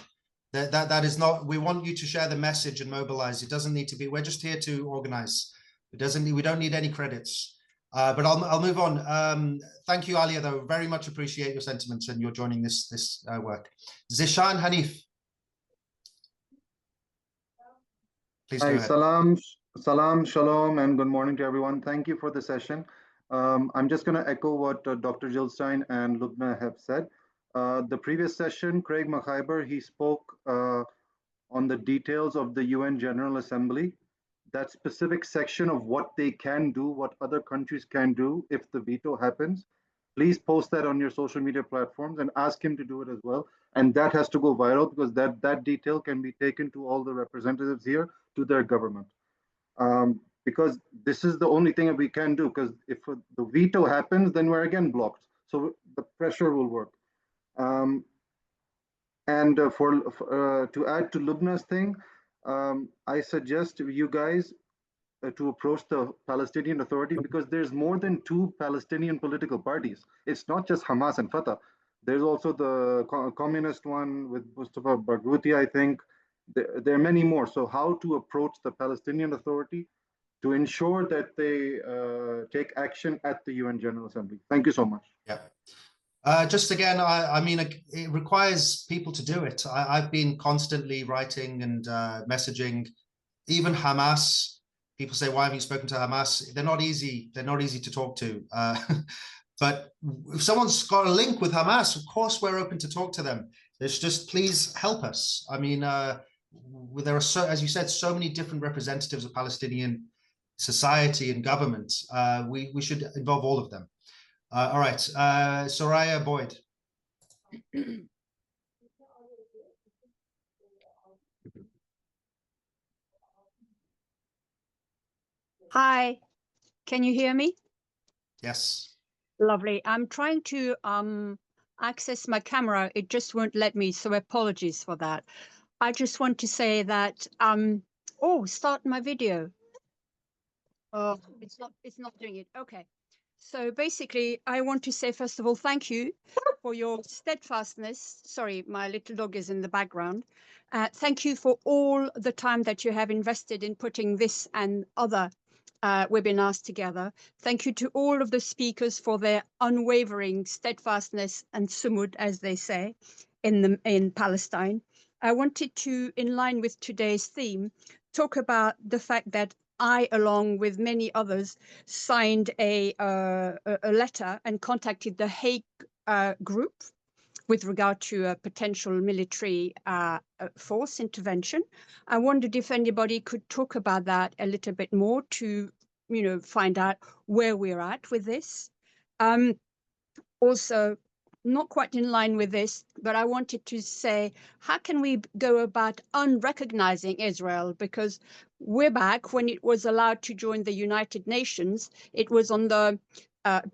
[SPEAKER 1] That is not. We want you to share the message and mobilize. It doesn't need to be. We're just here to organize. It doesn't. We don't need any credits. But I'll move on. Thank you, Alia, though. Very much appreciate your sentiments and your joining this work. Zishan Hanif. Please go ahead.
[SPEAKER 16] Salam, shalom, and good morning to everyone. Thank you for the session. I'm just going to echo what Dr. Gilstein and Lubna have said. The previous session, Craig Makhaiber, he spoke on the details of the UN General Assembly, that specific section of what they can do, what other countries can do if the veto happens. Please post that on your social media platforms and ask him to do it as well. And that has to go viral because that detail can be taken to all the representatives here, to their government. Because this is the only thing that we can do, because if the veto happens, then we're again blocked. So the pressure will work. To add to Lubna's thing, I suggest you guys to approach the Palestinian Authority, because there's more than 2 Palestinian political parties. It's not just Hamas and Fatah. There's also the communist one with Mustafa Barghouti, I think. There are many more. So how to approach the Palestinian Authority to ensure that they take action at the UN General Assembly. Thank you so much.
[SPEAKER 1] Yeah. Just again, I mean, it requires people to do it. I've been constantly writing and messaging, even Hamas. People say, why haven't you spoken to Hamas? They're not easy. They're not easy to talk to. But if someone's got a link with Hamas, of course, we're open to talk to them. It's just, please help us. I mean, there are, as you said, so many different representatives of Palestinian society and government. We should involve all of them. All right, Soraya Boyd.
[SPEAKER 17] Hi, can you hear me?
[SPEAKER 1] Yes.
[SPEAKER 17] Lovely. I'm trying to access my camera. It just won't let me, so apologies for that. I just want to say that, start my video. Oh, it's not doing it. Okay. So basically, I want to say, first of all, thank you for your steadfastness. Sorry, my little dog is in the background. Thank you for all the time that you have invested in putting this and other webinars together. Thank you to all of the speakers for their unwavering steadfastness and sumud, as they say, in Palestine. I wanted to, in line with today's theme, talk about the fact that I, along with many others, signed a letter and contacted the Hague group with regard to a potential military force intervention. I wondered if anybody could talk about that a little bit more to, find out where we're at with this. Also, not quite in line with this, but I wanted to say, how can we go about unrecognizing Israel? Because we're back when it was allowed to join the United Nations. It was on the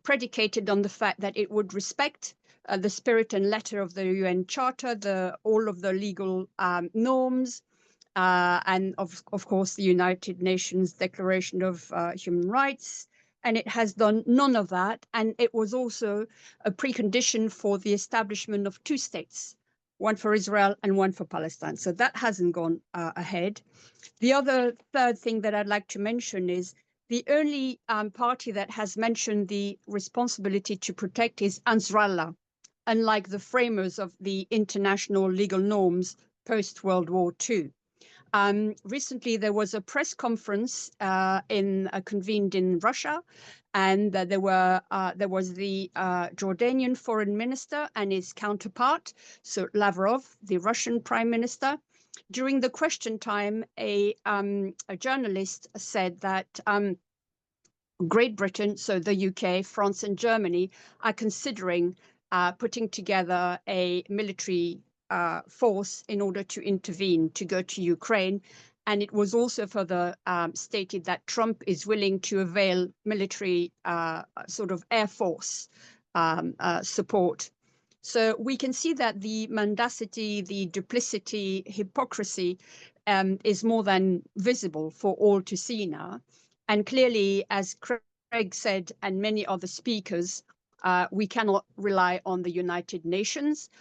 [SPEAKER 17] predicated on the fact that it would respect the spirit and letter of the UN Charter, all of the legal norms, and of course the United Nations Declaration of Human Rights. And it has done none of that. And it was also a precondition for the establishment of 2 states, one for Israel and one for Palestine. So that hasn't gone ahead. The third thing that I'd like to mention is the only party that has mentioned the responsibility to protect is Ansarallah, unlike the framers of the international legal norms post-World War II. Recently, there was a press conference convened in Russia, and there was the Jordanian foreign minister and his counterpart, so Lavrov, the Russian prime minister. During the question time, a journalist said that Great Britain, so the UK, France, and Germany are considering putting together a military force in order to intervene, to go to Ukraine. And it was also further stated that Trump is willing to avail military sort of air force support. So we can see that the mendacity, the duplicity, hypocrisy is more than visible for all to see now. And clearly, as Craig said, and many other speakers, we cannot rely on the United Nations.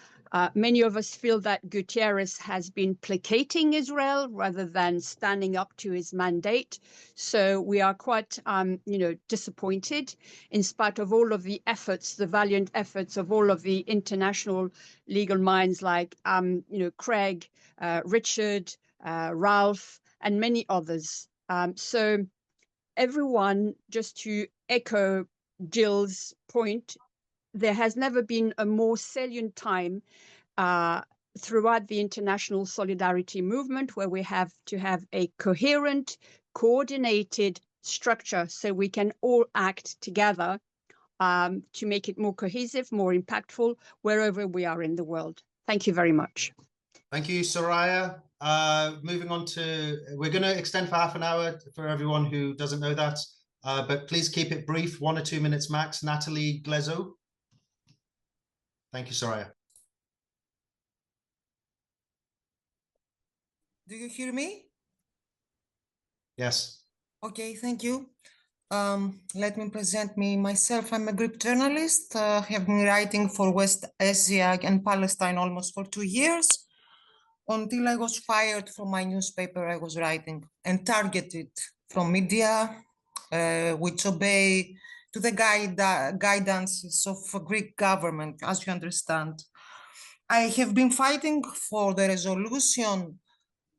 [SPEAKER 17] Many of us feel that Guterres has been placating Israel rather than standing up to his mandate. So we are quite, disappointed in spite of all of the efforts, the valiant efforts of all of the international legal minds like, Craig, Richard, Ralph, and many others. So everyone, just to echo Jill's point, there has never been a more salient time throughout the international solidarity movement where we have to have a coherent, coordinated structure so we can all act together to make it more cohesive, more impactful, wherever we are in the world. Thank you very much.
[SPEAKER 1] Thank you, Soraya. Moving on to, we're going to extend for half an hour for everyone who doesn't know that, but please keep it brief, 1 or 2 minutes max. Natalie Glezo. Thank you, Soraya.
[SPEAKER 18] Do you hear me?
[SPEAKER 1] Yes.
[SPEAKER 18] Okay, thank you. Let me present myself. I'm a Greek journalist, have been writing for West Asia and Palestine almost for 2 years. Until I was fired from my newspaper I was writing and targeted from media, which obey to the guidances of Greek government, as you understand. I have been fighting for the resolution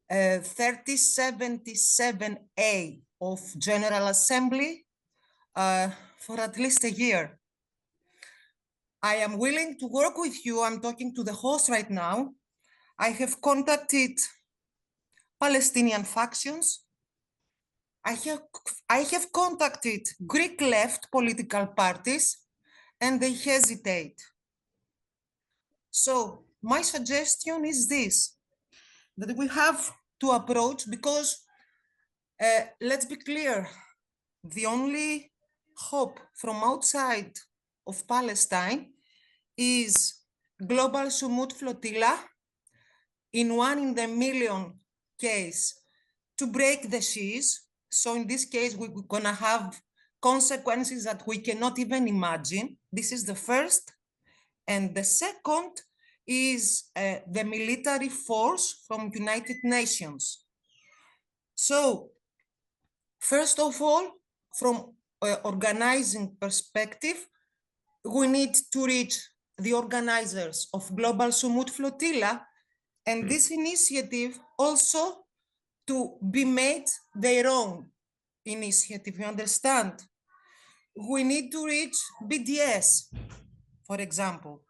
[SPEAKER 18] 3077A of General Assembly for at least a year. I am willing to work with you. I'm talking to the host right now. I have contacted Palestinian factions. I have contacted Greek left political parties and they hesitate. So my suggestion is this, that we have to approach, because let's be clear, the only hope from outside of Palestine is global Sumut flotilla in 1 in a million case to break the seas. So in this case, we're gonna have consequences that we cannot even imagine. This is the first. And the second is the military force from United Nations. So first of all, from organizing perspective, we need to reach the organizers of Global Sumut Flotilla, and this initiative also to be made their own initiative, you understand? We need to reach BDS, for example.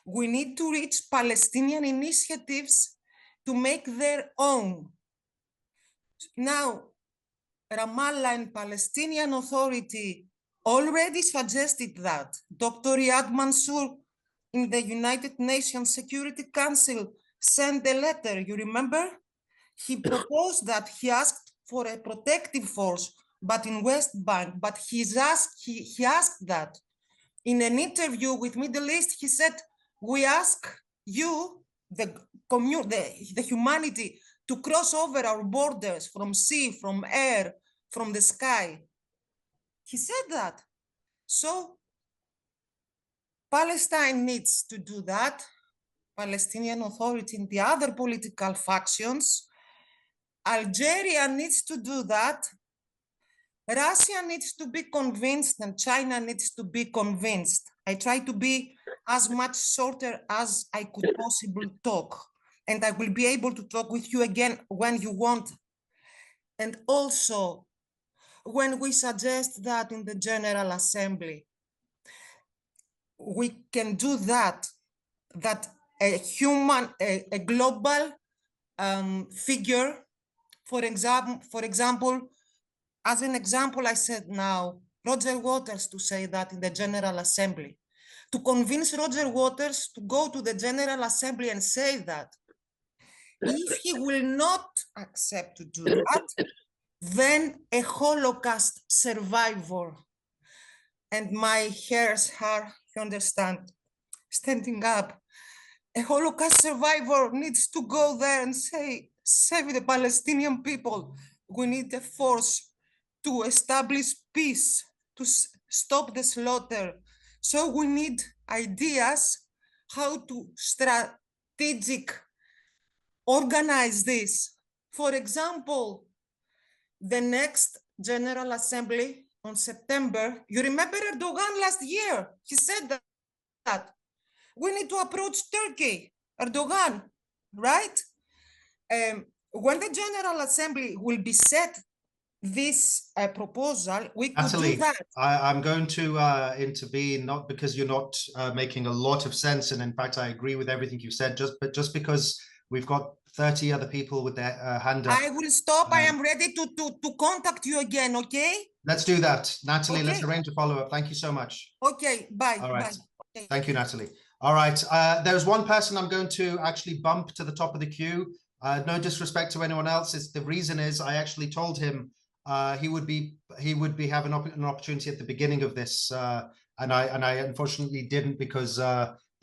[SPEAKER 18] We need to reach Palestinian initiatives to make their own. Now, Ramallah and Palestinian Authority already suggested that. Dr. Riyad Mansour in the United Nations Security Council sent a letter, you remember? He proposed that, he asked for a protective force, but in West Bank, but he asked that. In an interview with Middle East, he said, we ask you, the humanity, to cross over our borders from sea, from air, from the sky. He said that. So Palestine needs to do that. Palestinian Authority and the other political factions. Algeria needs to do that. Russia needs to be convinced and China needs to be convinced. I try to be as much shorter as I could possibly talk. And I will be able to talk with you again when you want. And also, when we suggest that in the General Assembly, we can do that a global figure, for example, as an example, I said now, Roger Waters to say that in the General Assembly. To convince Roger Waters to go to the General Assembly and say that. If he will not accept to do that, then a Holocaust survivor, and my hairs are, you understand, standing up. A Holocaust survivor needs to go there and say, save the Palestinian people. We need a force to establish peace, to stop the slaughter. So we need ideas how to strategic organize this. For example, the next General Assembly on September, you remember Erdogan last year, he said that we need to approach Turkey, Erdogan, right? When the General Assembly will be set this proposal, we could
[SPEAKER 1] Natalie,
[SPEAKER 18] do that.
[SPEAKER 1] I'm going to intervene, not because you're not making a lot of sense, and in fact, I agree with everything you said, but just because we've got 30 other people with their hand up.
[SPEAKER 18] I will stop. I am ready to contact you again, okay?
[SPEAKER 1] Let's do that. Natalie,
[SPEAKER 18] Okay.
[SPEAKER 1] let's arrange a follow-up. Thank you so much.
[SPEAKER 18] Okay, bye.
[SPEAKER 1] All right.
[SPEAKER 18] Bye. Okay.
[SPEAKER 1] Thank you, Natalie. All right. There's one person I'm going to actually bump to the top of the queue. No disrespect to anyone else. The reason is I actually told him he would be having an opportunity at the beginning of this, and I unfortunately didn't because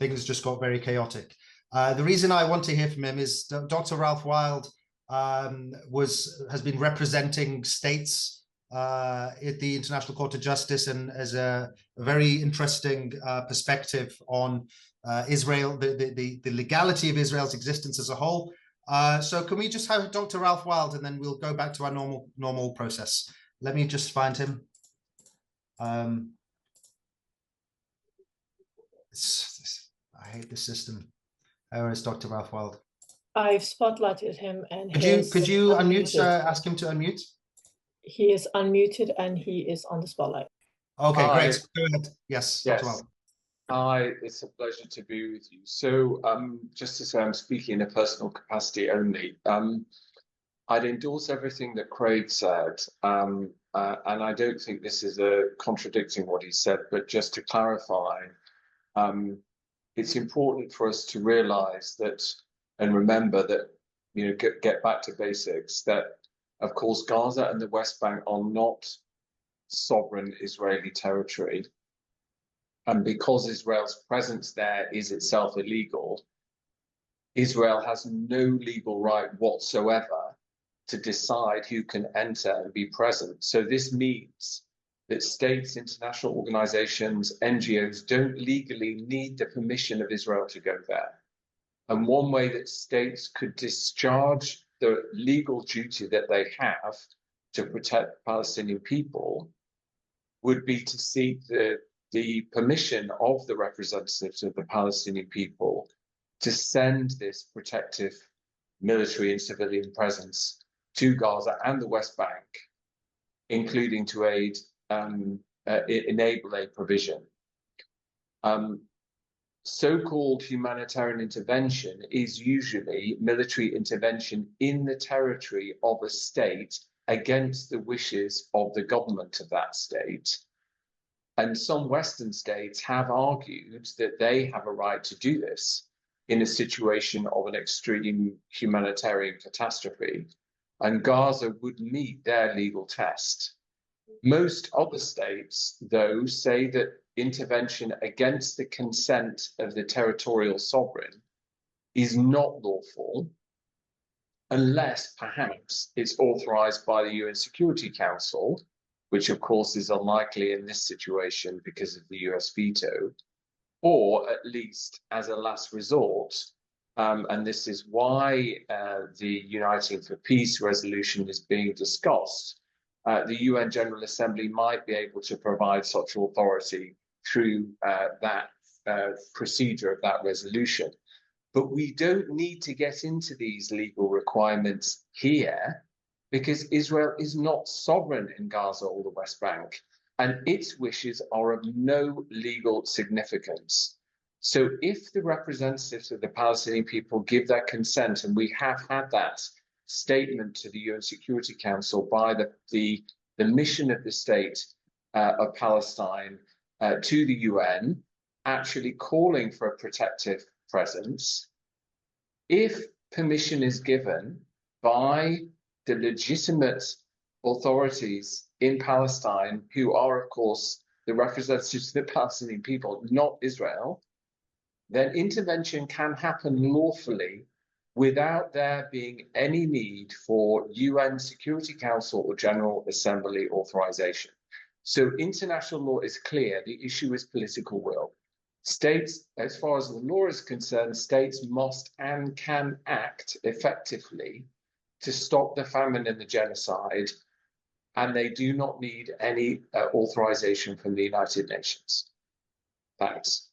[SPEAKER 1] things just got very chaotic. The reason I want to hear from him is Dr. Ralph Wild has been representing states at the International Court of Justice, and as a very interesting perspective on Israel, the legality of Israel's existence as a whole. So can we just have Dr. Ralph Wild, and then we'll go back to our normal process. Let me just find him. I hate the system. Where is Dr. Ralph Wild?
[SPEAKER 19] I've spotlighted him, and
[SPEAKER 1] could you unmute? Ask him to unmute.
[SPEAKER 19] He is unmuted and he is on the spotlight.
[SPEAKER 1] Okay,
[SPEAKER 20] Hi.
[SPEAKER 1] great. Go ahead. Yes, Dr. Wild.
[SPEAKER 20] Hi, it's a pleasure to be with you. So just to say, I'm speaking in a personal capacity only. I'd endorse everything that Craig said, and I don't think this is contradicting what he said, but just to clarify, it's important for us to realize that and remember that, you know, get back to basics, that of course Gaza and the West Bank are not sovereign Israeli territory. And because Israel's presence there is itself illegal, Israel has no legal right whatsoever to decide who can enter and be present. So this means that states, international organizations, NGOs don't legally need the permission of Israel to go there. And one way that states could discharge the legal duty that they have to protect Palestinian people would be to seek the permission of the representatives of the Palestinian people to send this protective military and civilian presence to Gaza and the West Bank, including to aid enable a provision. So-called humanitarian intervention is usually military intervention in the territory of a state against the wishes of the government of that state. And some Western states have argued that they have a right to do this in a situation of an extreme humanitarian catastrophe, and Gaza would meet their legal test. Most other states, though, say that intervention against the consent of the territorial sovereign is not lawful unless perhaps it's authorized by the UN Security Council, which of course is unlikely in this situation because of the US veto, or at least as a last resort. And this is why the Uniting for Peace resolution is being discussed. The UN General Assembly might be able to provide such authority through that procedure of that resolution. But we don't need to get into these legal requirements here because Israel is not sovereign in Gaza or the West Bank, and its wishes are of no legal significance. So if the representatives of the Palestinian people give their consent, and we have had that statement to the UN Security Council by the mission of the state of Palestine to the UN, actually calling for a protective presence, if permission is given by the legitimate authorities in Palestine, who are, of course, the representatives of the Palestinian people, not Israel, then intervention can happen lawfully without there being any need for UN Security Council or General Assembly authorization. So international law is clear. The issue is political will. States, as far as the law is concerned, states must and can act effectively to stop the famine and the genocide, and they do not need any authorization from the United Nations. Thanks.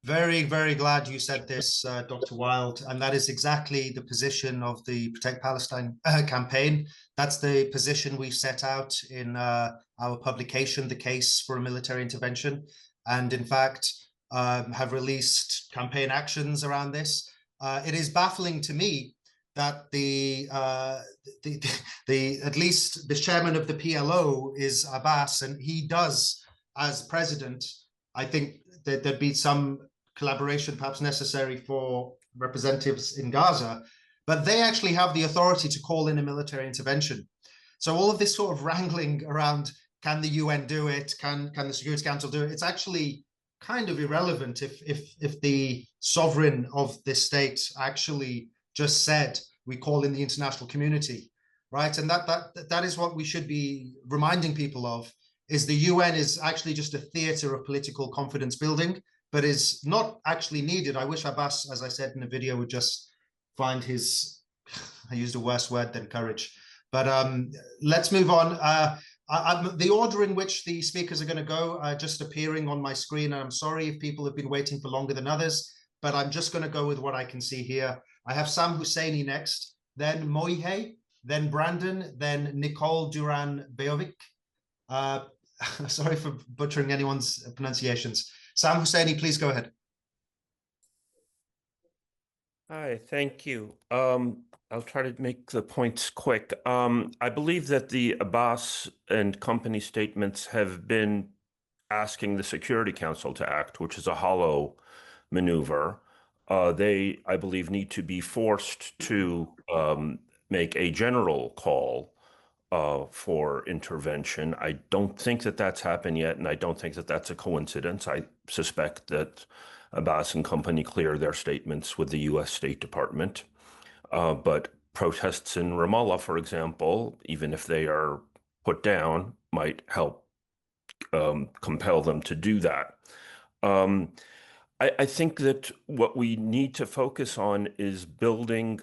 [SPEAKER 1] Very, very glad you said this, Dr. Wild, and that is exactly the position of the Protect Palestine campaign. That's the position we set out in our publication, The Case for a Military Intervention, and in fact have released campaign actions around this. It is baffling to me that at least the chairman of the PLO is Abbas, and he does, as president, I think that there'd be some collaboration perhaps necessary for representatives in Gaza, but they actually have the authority to call in a military intervention. So all of this sort of wrangling around, can the UN do it? Can the Security Council do it? It's actually kind of irrelevant if the sovereign of this state actually just said, we call in the international community, right? And that is what we should be reminding people of, is the UN is actually just a theater of political confidence building, but is not actually needed. I wish Abbas, as I said in the video, would just find his, I used a worse word than courage. But let's move on. The order in which the speakers are going to go just appearing on my screen. And I'm sorry if people have been waiting for longer than others, but I'm just going to go with what I can see here. I have Sam Husseini next, then Moihe, then Brandon, then Nicole Duran-Bejovic. Sorry for butchering anyone's pronunciations. Sam Husseini, please go ahead.
[SPEAKER 21] Hi, thank you. I'll try to make the points quick. I believe that the Abbas and company statements have been asking the Security Council to act, which is a hollow maneuver. They, I believe, need to be forced to make a general call for intervention. I don't think that that's happened yet, and I don't think that that's a coincidence. I suspect that Abbas and company clear their statements with the U.S. State Department. But protests in Ramallah, for example, even if they are put down, might help compel them to do that. I think that what we need to focus on is building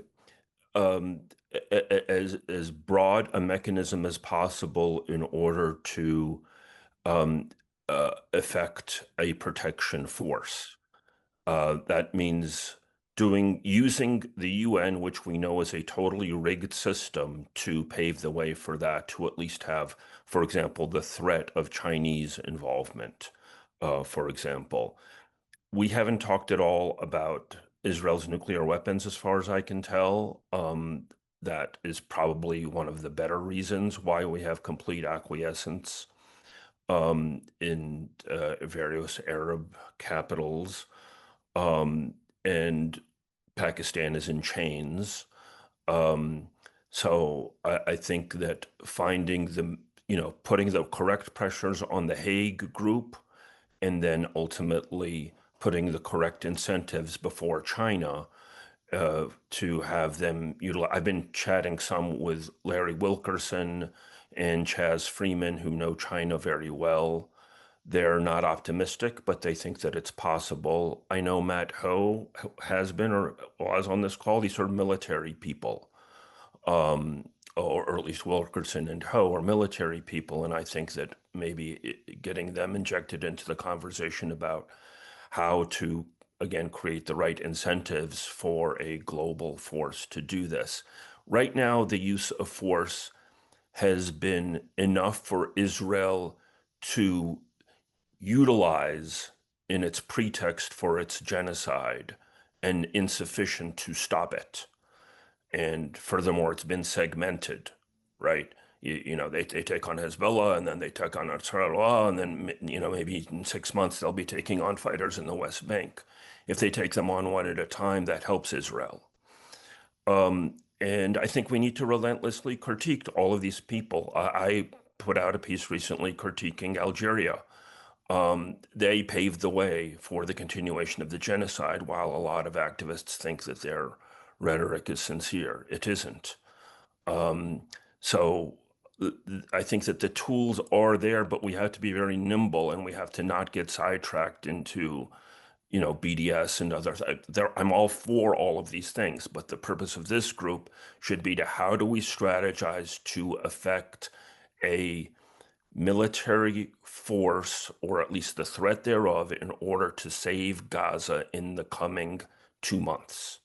[SPEAKER 21] as broad a mechanism as possible in order to effect a protection force. That means using the UN, which we know is a totally rigged system, to pave the way for that, to at least have, for example, the threat of Chinese involvement, for example. We haven't talked at all about Israel's nuclear weapons, as far as I can tell. That is probably one of the better reasons why we have complete acquiescence in various Arab capitals. And Pakistan is in chains. So I think that finding putting the correct pressures on the Hague group, and then ultimately putting the correct incentives before China to have them utilize. I've been chatting some with Larry Wilkerson and Chaz Freeman, who know China very well. They're not optimistic, but they think that it's possible. I know Matt Ho has been or was on this call. These sort of military people, or at least Wilkerson and Ho are military people. And I think that maybe getting them injected into the conversation about how to, again, create the right incentives for a global force to do this. Right now, the use of force has been enough for Israel to utilize in its pretext for its genocide, and insufficient to stop it. And furthermore, it's been segmented, right? They take on Hezbollah, and then they take on Nasrallah, and then maybe in 6 months they'll be taking on fighters in the West Bank. If they take them on one at a time, that helps Israel. And I think we need to relentlessly critique all of these people. I put out a piece recently critiquing Algeria. they paved the way for the continuation of the genocide, while a lot of activists think that their rhetoric is sincere. It isn't. So I think that the tools are there, but we have to be very nimble, and we have to not get sidetracked into, BDS and other. I'm all for all of these things, but the purpose of this group should be to how do we strategize to affect a military force, or at least the threat thereof, in order to save Gaza in the coming 2 months.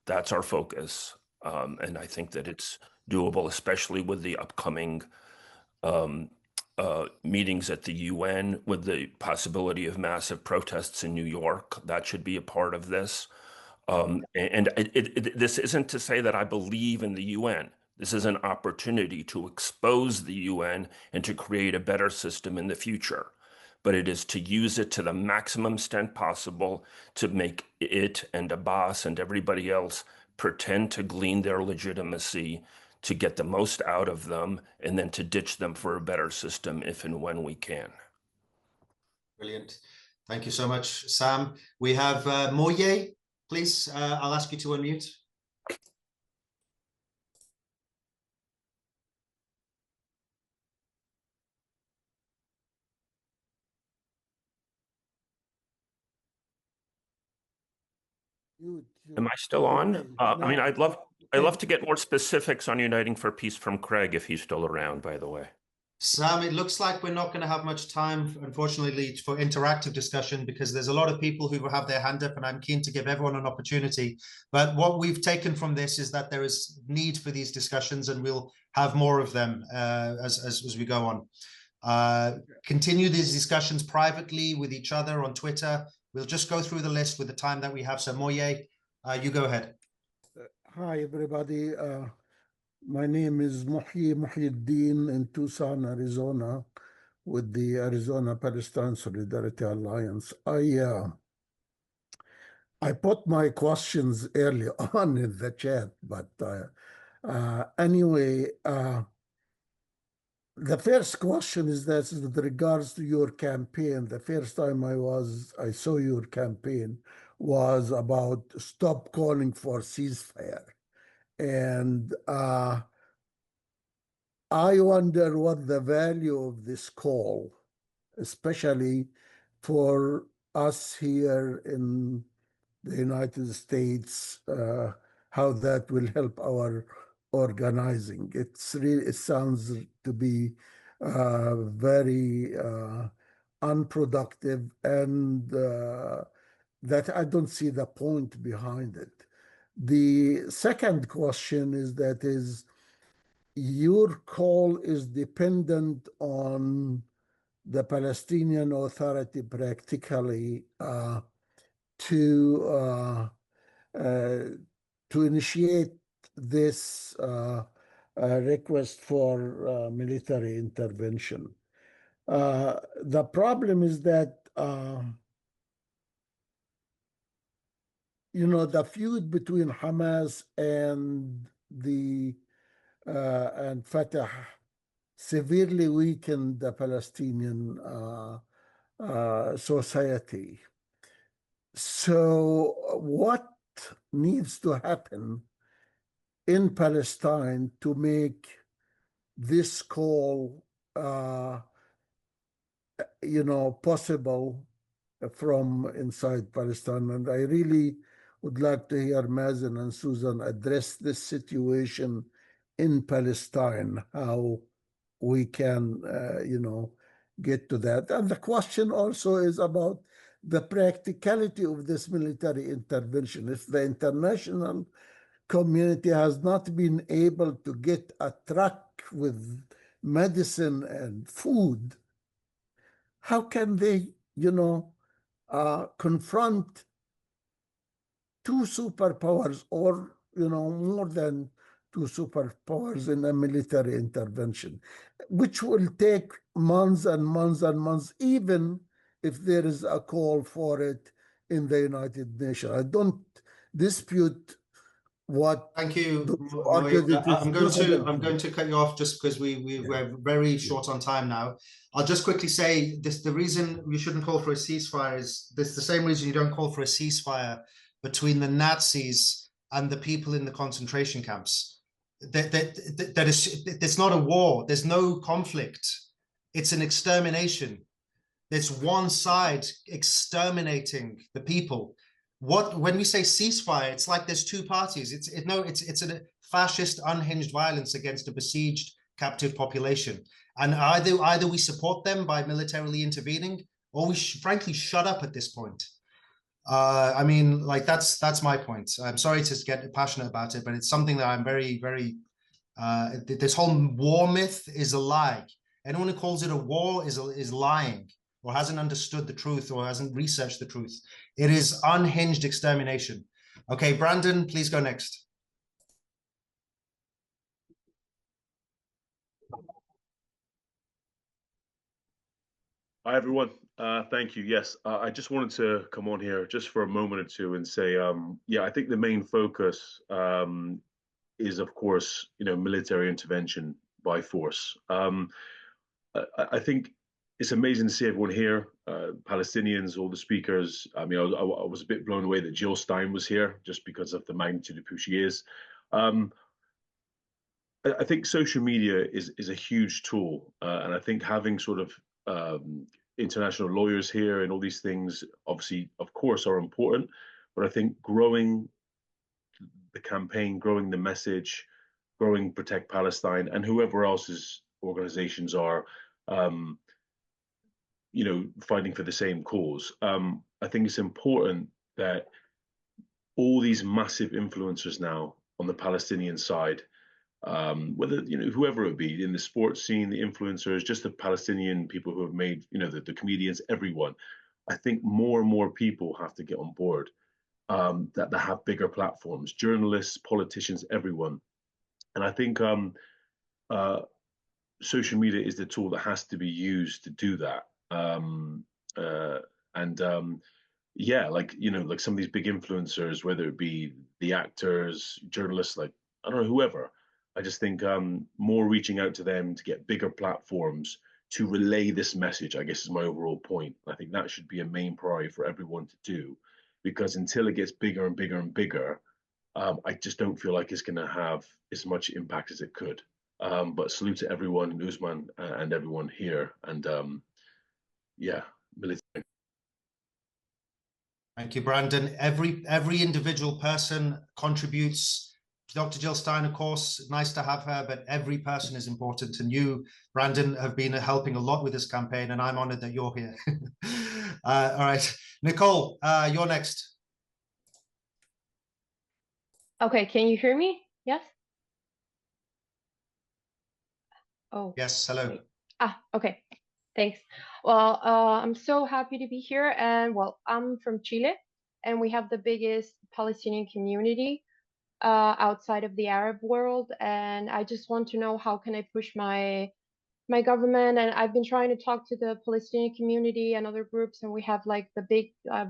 [SPEAKER 21] That's our focus. And I think that it's doable, especially with the upcoming meetings at the UN, with the possibility of massive protests in New York. That should be a part of this. This isn't to say that I believe in the UN. This is an opportunity to expose the UN and to create a better system in the future. But it is to use it to the maximum extent possible to make it and Abbas and everybody else pretend to glean their legitimacy, to get the most out of them, and then to ditch them for a better system if and when we can.
[SPEAKER 1] Brilliant. Thank you so much, Sam. We have Moye, please. I'll ask you to unmute.
[SPEAKER 21] Am I still on? I'd love to get more specifics on Uniting for Peace from Craig, if he's still around, by the way.
[SPEAKER 1] Sam, it looks like we're not going to have much time, unfortunately, for interactive discussion, because there's a lot of people who have their hand up, and I'm keen to give everyone an opportunity. But what we've taken from this is that there is need for these discussions, and we'll have more of them as we go on. Continue these discussions privately with each other on Twitter. We'll just go through the list with the time that we have. So Moye, you go ahead.
[SPEAKER 3] Hi, everybody. My name is Muhyiddin in Tucson, Arizona, with the Arizona Palestine Solidarity Alliance. I put my questions early on in the chat, but anyway, the first question is this: with regards to your campaign. The first time I saw your campaign was about stop calling for ceasefire. And I wonder what the value of this call, especially for us here in the United States, how that will help our organizing. It sounds to be very unproductive, and that I don't see the point behind it. The second question is your call is dependent on the Palestinian Authority practically to initiate this request for military intervention. The problem is that the feud between Hamas and and Fatah severely weakened the Palestinian society. So what needs to happen in Palestine to make this call possible from inside Palestine? And I really would like to hear Mazen and Susan address this situation in Palestine, how we can, get to that. And the question also is about the practicality of this military intervention. If the international community has not been able to get a truck with medicine and food, how can they, confront two superpowers, or more than two superpowers, in a military intervention, which will take months and months and months, even if there is a call for it in the United Nations. I don't dispute what
[SPEAKER 1] Thank you,
[SPEAKER 3] do you argue that is
[SPEAKER 1] I'm
[SPEAKER 3] relevant
[SPEAKER 1] going to cut you off just because we're very short on time now. I'll just quickly say this: the reason you shouldn't call for a ceasefire is this: the same reason you don't call for a ceasefire between the Nazis and the people in the concentration camps. That is, it's not a war. There's no conflict. It's an extermination. There's one side exterminating the people. When we say ceasefire, it's like there's two parties. It's a fascist, unhinged violence against a besieged, captive population. And either we support them by militarily intervening, or we frankly shut up at this point. I mean, like that's my point. I'm sorry to get passionate about it, but it's something that I'm very. This whole war myth is a lie. Anyone who calls it a war is lying, or hasn't understood the truth, or hasn't researched the truth. It is unhinged extermination. Okay, Brandon, please go next.
[SPEAKER 4] Hi, everyone. Thank you. Yes, I just wanted to come on here just for a moment or two and say, yeah, I think the main focus is, of course, military intervention by force. I think it's amazing to see everyone here, Palestinians, all the speakers. I mean, I was a bit blown away that Jill Stein was here just because of the magnitude of who she is. I think social media is a huge tool, and I think having sort of international lawyers here and all these things, obviously, of course, are important. But I think growing the campaign, growing the message, growing Protect Palestine, and whoever else's organizations are, fighting for the same cause. I think it's important that all these massive influencers now on the Palestinian side, whether whoever it be in the sports scene, the influencers, just the Palestinian people who have made the comedians, everyone. I think more and more people have to get on board, that have bigger platforms, journalists, politicians, everyone. And I think social media is the tool that has to be used to do that. Yeah, like some of these big influencers, whether it be the actors, journalists, like I don't know, whoever. I just think more reaching out to them to get bigger platforms to relay this message, I guess, is my overall point. I think that should be a main priority for everyone to do, because until it gets bigger and bigger and bigger, I just don't feel like it's going to have as much impact as it could. But salute to everyone, Usman, and everyone here. And yeah, military.
[SPEAKER 1] Thank you, Brandon. Every individual person contributes. Dr. Jill Stein, of course, nice to have her, but every person is important. And you, Brandon, have been helping a lot with this campaign, and I'm honored that you're here. All right, Nicole, you're next.
[SPEAKER 22] Okay, can you hear me? Yes? Oh.
[SPEAKER 1] Yes, hello.
[SPEAKER 22] Wait. Okay, thanks. Well, I'm so happy to be here. And well, I'm from Chile, and we have the biggest Palestinian community outside of the Arab world, and I just want to know how can I push my government. And I've been trying to talk to the Palestinian community and other groups, and we have like the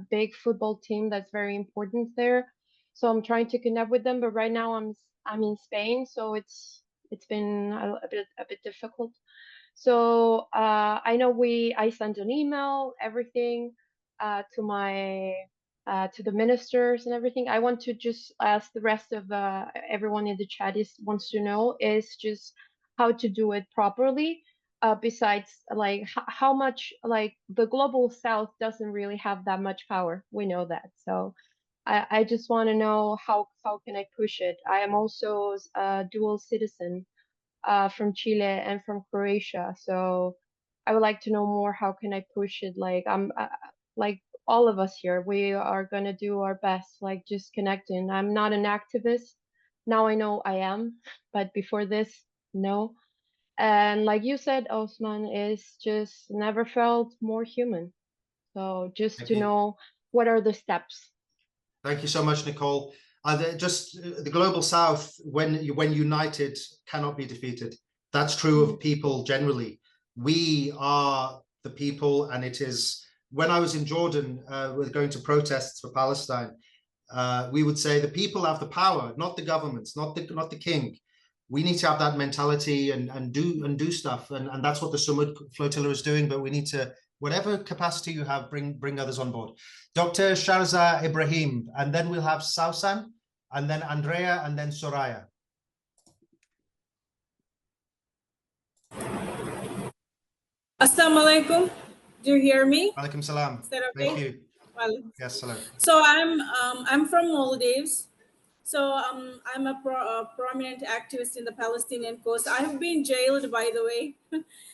[SPEAKER 22] big football team that's very important there. So I'm trying to connect with them, but right now I'm in Spain, so it's been a bit difficult. So I know I sent an email, everything to my to the ministers and everything. I want to just ask the rest of everyone in the chat wants to know is just how to do it properly. Besides, like how much, like the global South doesn't really have that much power. We know that. So I just want to know how can I push it. I am also a dual citizen from Chile and from Croatia. So I would like to know more. How can I push it? Like I'm like all of us here, we are gonna do our best, like just connecting. I'm not an activist. Now I know I am, but before this, no. And like you said, Osman, is just never felt more human. So just to know what are the steps.
[SPEAKER 1] Thank you so much, Nicole. Just the global South, when united, cannot be defeated. That's true of people generally. We are the people, and it is. When I was in Jordan, we're going to protests for Palestine. we would say the people have the power, not the governments, not the king. We need to have that mentality and do stuff, and that's what the Sumud Flotilla is doing. But we need to, whatever capacity you have, bring others on board. Dr. Sharza Ibrahim, and then we'll have Sausan, and then Andrea, and then Soraya.
[SPEAKER 5] Assalamu alaikum. Do you hear me?
[SPEAKER 1] Alaikum salam.
[SPEAKER 5] Is that okay?
[SPEAKER 1] Thank you.
[SPEAKER 5] Well,
[SPEAKER 1] Yes, hello.
[SPEAKER 5] so I'm from Maldives. So I'm a prominent activist in the Palestinian cause. I have been jailed, by the way.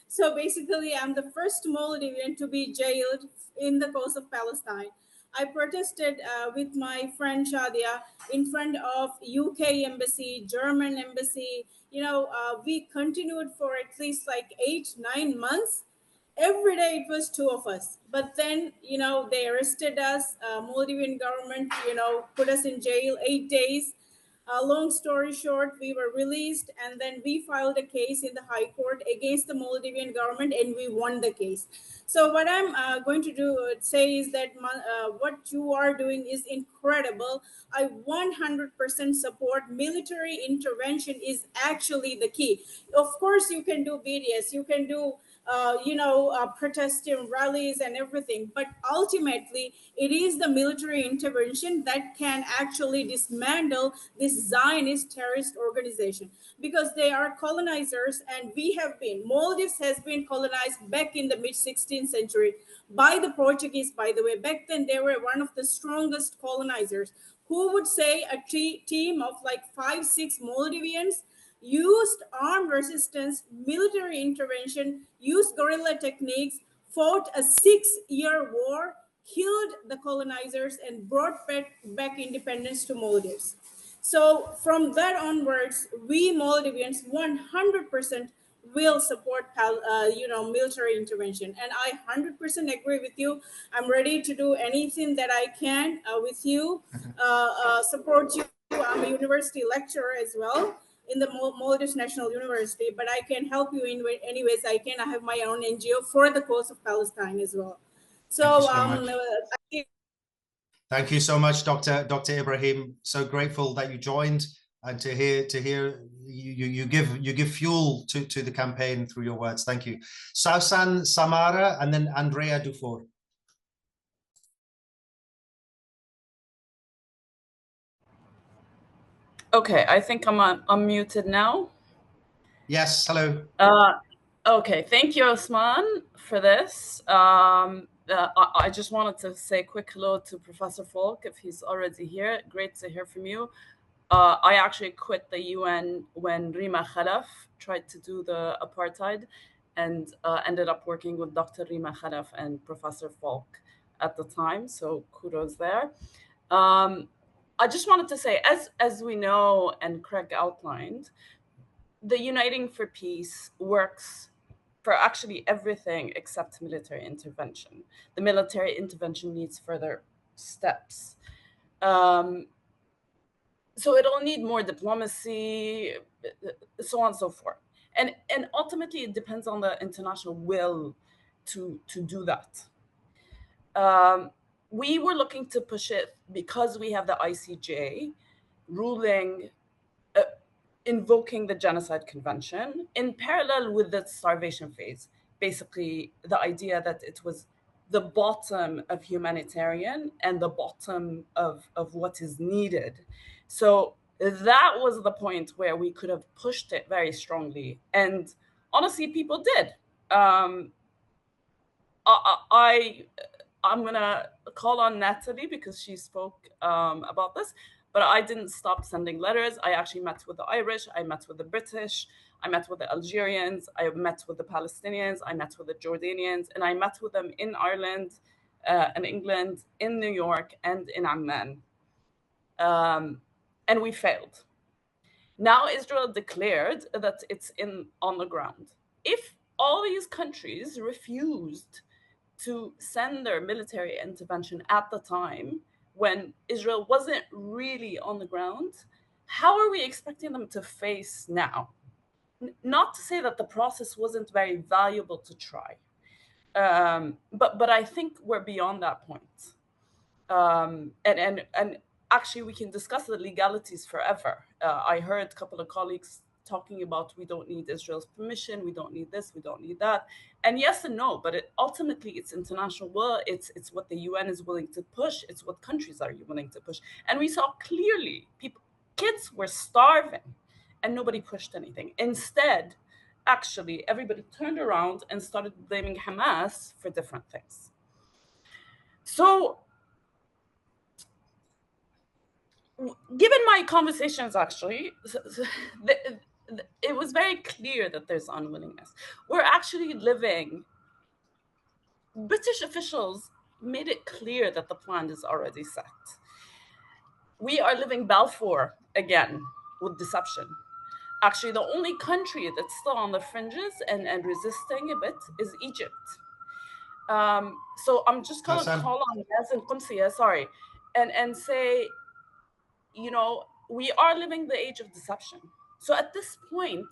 [SPEAKER 5] So basically, I'm the first Maldivian to be jailed in the cause of Palestine. I protested with my friend Shadia in front of UK embassy, German embassy. You know, we continued for at least like 8-9 months. Every day it was 2 of us, but then, you know, they arrested us. Maldivian government, you know, put us in jail 8 days. Long story short, we were released, and then we filed a case in the High Court against the Maldivian government, and we won the case. So what I'm going to say is that what you are doing is incredible. I 100% support military intervention is actually the key. Of course, you can do BDS, you can do protesting rallies and everything. But ultimately, it is the military intervention that can actually dismantle this Zionist terrorist organization, because they are colonizers, and Maldives has been colonized back in the mid-16th century by the Portuguese, by the way. Back then, they were one of the strongest colonizers. Who would say a team of like 5-6 Maldivians used armed resistance, military intervention, used guerrilla techniques, fought a 6-year war, killed the colonizers, and brought back independence to Maldives. So from that onwards, we Maldivians 100% will support military intervention, and I 100% agree with you. I'm ready to do anything that I can with you, support you. I'm a university lecturer as well in the Maldives National University, but I can help you in any ways I can. I have my own NGO for the cause of Palestine as well. So,
[SPEAKER 1] thank you so much, Dr. Ibrahim. So grateful that you joined, and to hear you give fuel to the campaign through your words. Thank you. Sausan Samara, and then Andrea Dufour.
[SPEAKER 6] Okay, I think I'm unmuted now.
[SPEAKER 1] Yes, hello.
[SPEAKER 6] Okay, thank you, Osman, for this. I just wanted to say a quick hello to Professor Falk, if he's already here. Great to hear from you. I actually quit the UN when Rima Khalaf tried to do the apartheid, and ended up working with Dr. Rima Khalaf and Professor Falk at the time, so kudos there. I just wanted to say, as we know and Craig outlined, the Uniting for Peace works for actually everything except military intervention. The military intervention needs further steps. So it'll need more diplomacy, so on and so forth. And ultimately, it depends on the international will to do that. We were looking to push it because we have the ICJ ruling, invoking the Genocide Convention in parallel with the starvation phase. Basically, the idea that it was the bottom of humanitarian and the bottom of what is needed. So that was the point where we could have pushed it very strongly. And honestly, people did. I'm gonna call on Natalie because she spoke about this, but I didn't stop sending letters. I actually met with the Irish, I met with the British, I met with the Algerians, I met with the Palestinians, I met with the Jordanians, and I met with them in Ireland, in England, in New York, and in Amman. And we failed. Now Israel declared that it's on the ground. If all these countries refused to send their military intervention at the time when Israel wasn't really on the ground, how are we expecting them to face now? Not to say that the process wasn't very valuable to try, but I think we're beyond that point. And actually, we can discuss the legalities forever. I heard a couple of colleagues talking about we don't need Israel's permission, we don't need this, we don't need that. And yes and no, but ultimately it's international law. It's what the UN is willing to push. It's what countries are willing to push. And we saw clearly kids were starving and nobody pushed anything. Instead, actually, everybody turned around and started blaming Hamas for different things. So given my conversations, actually, it was very clear that there's unwillingness. We're actually British officials made it clear that the plan is already set. We are living Balfour again with deception. Actually, the only country that's still on the fringes and resisting a bit is Egypt. So I'm just going to call on Yazin Qumsiya, sorry, and say, we are living the age of deception. So at this point,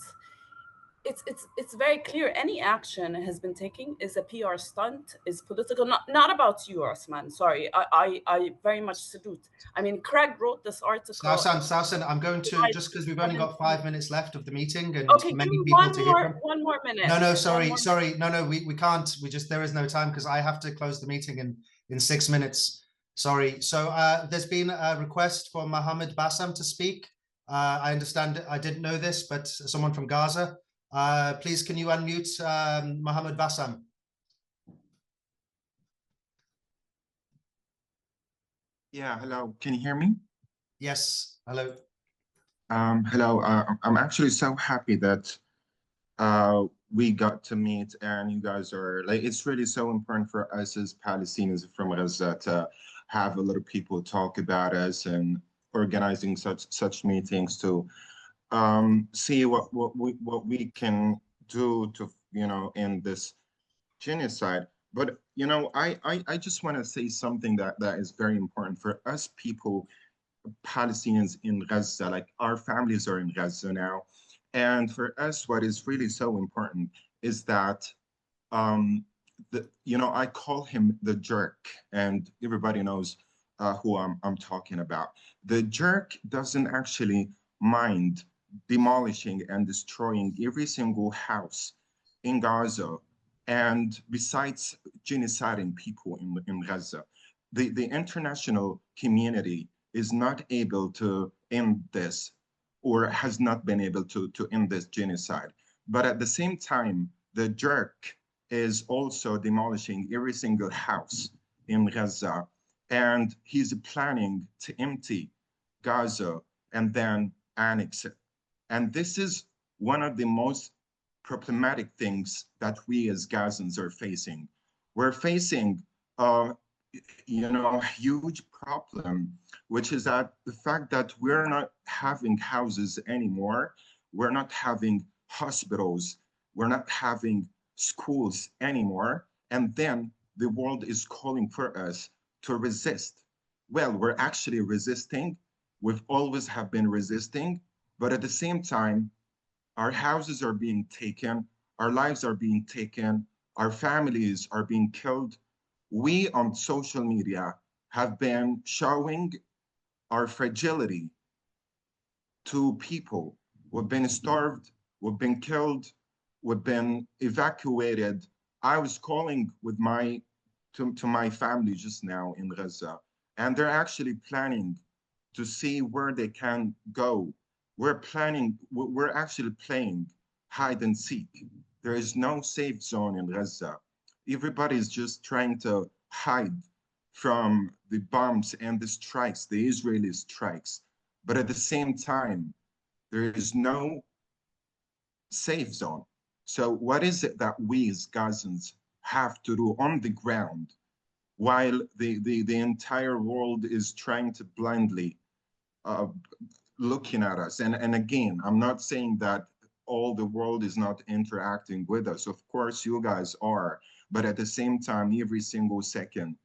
[SPEAKER 6] it's very clear any action has been taken is a PR stunt, is political, not about you, Osman. Sorry, I very much salute. I mean, Craig wrote this article.
[SPEAKER 1] Sausan, I'm going to, just because we've only got 5 minutes left of the meeting and many people to hear from.
[SPEAKER 6] One more minute.
[SPEAKER 1] No, sorry. No, we can't. There is no time because I have to close the meeting in 6 minutes. Sorry. So there's been a request for Mohammed Bassam to speak. I understand, I didn't know this, but someone from Gaza. Please, can you unmute Mohammed Bassam?
[SPEAKER 7] Yeah, hello. Can you hear me?
[SPEAKER 1] Yes, hello.
[SPEAKER 7] Hello. I'm actually so happy that we got to meet, and you guys are like, it's really so important for us as Palestinians from Gaza to have a lot of people talk about us and organizing such meetings to see what we can do to end this genocide. But I just want to say something that is very important for us people, Palestinians in Gaza. Like, our families are in Gaza now, and for us, what is really so important is that I call him the jerk, and everybody knows who I'm talking about. The jerk doesn't actually mind demolishing and destroying every single house in Gaza, and besides genociding people in Gaza. The international community is not able to end this, or has not been able to end this genocide. But at the same time, the jerk is also demolishing every single house in Gaza, and he's planning to empty Gaza and then annex it. And this is one of the most problematic things that we as Gazans are facing. We're facing a huge problem, which is that the fact that we're not having houses anymore, we're not having hospitals, we're not having schools anymore, and then the world is calling for us to resist. Well, we're actually resisting. We've always have been resisting, but at the same time, our houses are being taken, our lives are being taken, our families are being killed. We on social media have been showing our fragility to people. We've been starved, we've been killed, we've been evacuated. I was calling with to my family just now in Gaza, and they're actually planning to see where they can go. We're actually playing hide and seek. There is no safe zone in Gaza. Everybody's just trying to hide from the bombs and the strikes, the Israeli strikes. But at the same time, there is no safe zone. So what is it that we as Gazans have to do on the ground while the entire world is trying to blindly looking at us? And again, I'm not saying that all the world is not interacting with us. Of course, you guys are. But at the same time, every single second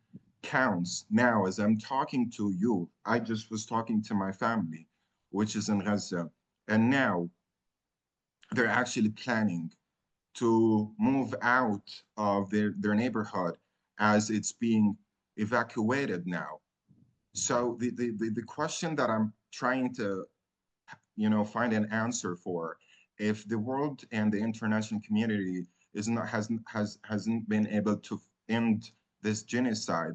[SPEAKER 7] counts. Now, as I'm talking to you, I just was talking to my family, which is in Gaza. And now they're actually planning to move out of their neighborhood as it's being evacuated now. So the question that I'm trying to, find an answer for, if the world and the international community hasn't been able to end this genocide,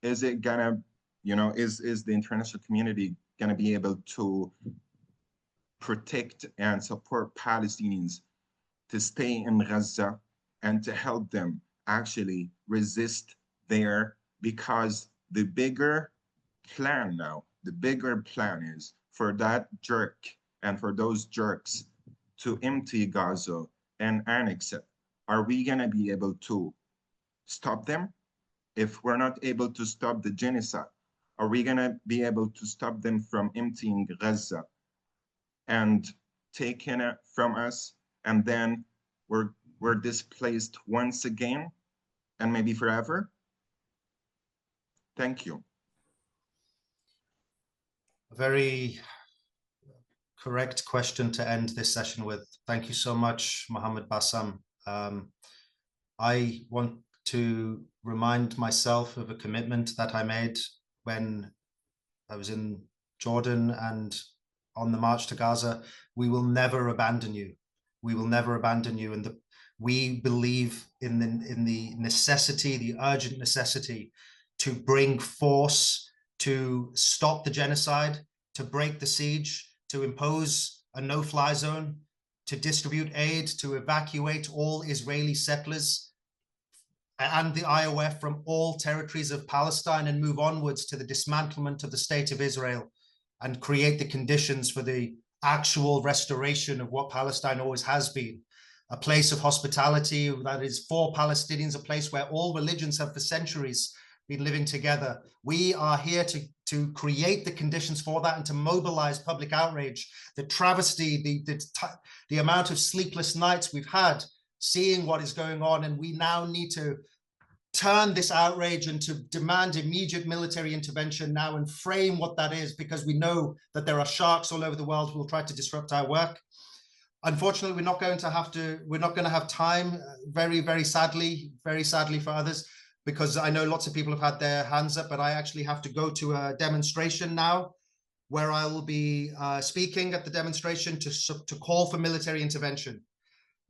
[SPEAKER 7] is it gonna, is the international community gonna be able to protect and support Palestinians to stay in Gaza and to help them actually resist there? Because the bigger plan now, the bigger plan is for that jerk and for those jerks to empty Gaza and annex it. Are we going to be able to stop them? If we're not able to stop the genocide, are we going to be able to stop them from emptying Gaza and taking it from us? And then we're displaced once again and maybe forever? Thank you.
[SPEAKER 1] A very correct question to end this session with. Thank you so much, Mohammed Bassam. I want to remind myself of a commitment that I made when I was in Jordan and on the march to Gaza. We will never abandon you. We will never abandon you. And we believe in the necessity, the urgent necessity to bring force to stop the genocide, to break the siege, to impose a no-fly zone, to distribute aid, to evacuate all Israeli settlers and the IOF from all territories of Palestine and move onwards to the dismantlement of the state of Israel and create the conditions for the actual restoration of what Palestine always has been. A place of hospitality that is for Palestinians, a place where all religions have for centuries been living together. We are here to create the conditions for that and to mobilize public outrage. The travesty, the amount of sleepless nights we've had seeing what is going on, and we now need to turn this outrage and to demand immediate military intervention now and frame what that is, because we know that there are sharks all over the world who will try to disrupt our work. Unfortunately, we're not going to have time, very, very sadly for others, because I know lots of people have had their hands up, but I actually have to go to a demonstration now where I will be speaking at the demonstration to call for military intervention.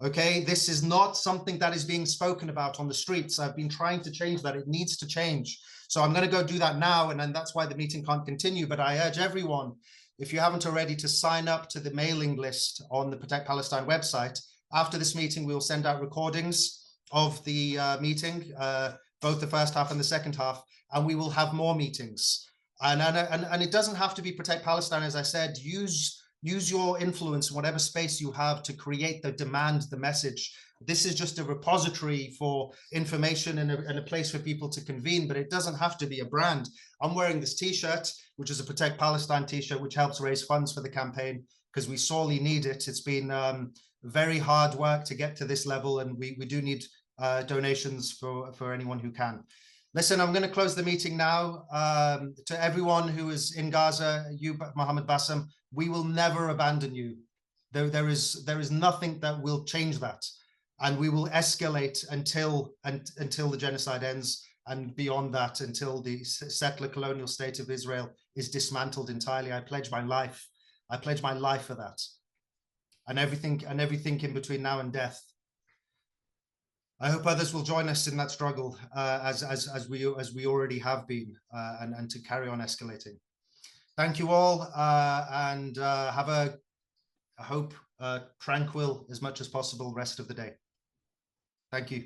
[SPEAKER 1] Okay, this is not something that is being spoken about on the streets. I've been trying to change that. It needs to change. So I'm going to go do that now, and then that's why the meeting can't continue. But I urge everyone, if you haven't already, to sign up to the mailing list on the Protect Palestine website. After this meeting, we will send out recordings of the meeting, both the first half and the second half, and we will have more meetings. And it doesn't have to be Protect Palestine, as I said. Use your influence in whatever space you have to create the demand, the message. This is just a repository for information and a place for people to convene, but it doesn't have to be a brand. I'm wearing this t-shirt, which is a Protect Palestine t-shirt, which helps raise funds for the campaign because we sorely need it. It's been very hard work to get to this level, and we do need donations for anyone who can. Listen, I'm going to close the meeting now. To everyone who is in Gaza, you, Mohammed Bassam, we will never abandon you. There is nothing that will change that, and we will escalate until the genocide ends, and beyond that, until the settler colonial state of Israel is dismantled entirely. I pledge my life. I pledge my life for that, and everything in between now and death. I hope others will join us in that struggle as we already have been, and to carry on escalating. Thank you all, and have I hope tranquil as much as possible rest of the day. Thank you.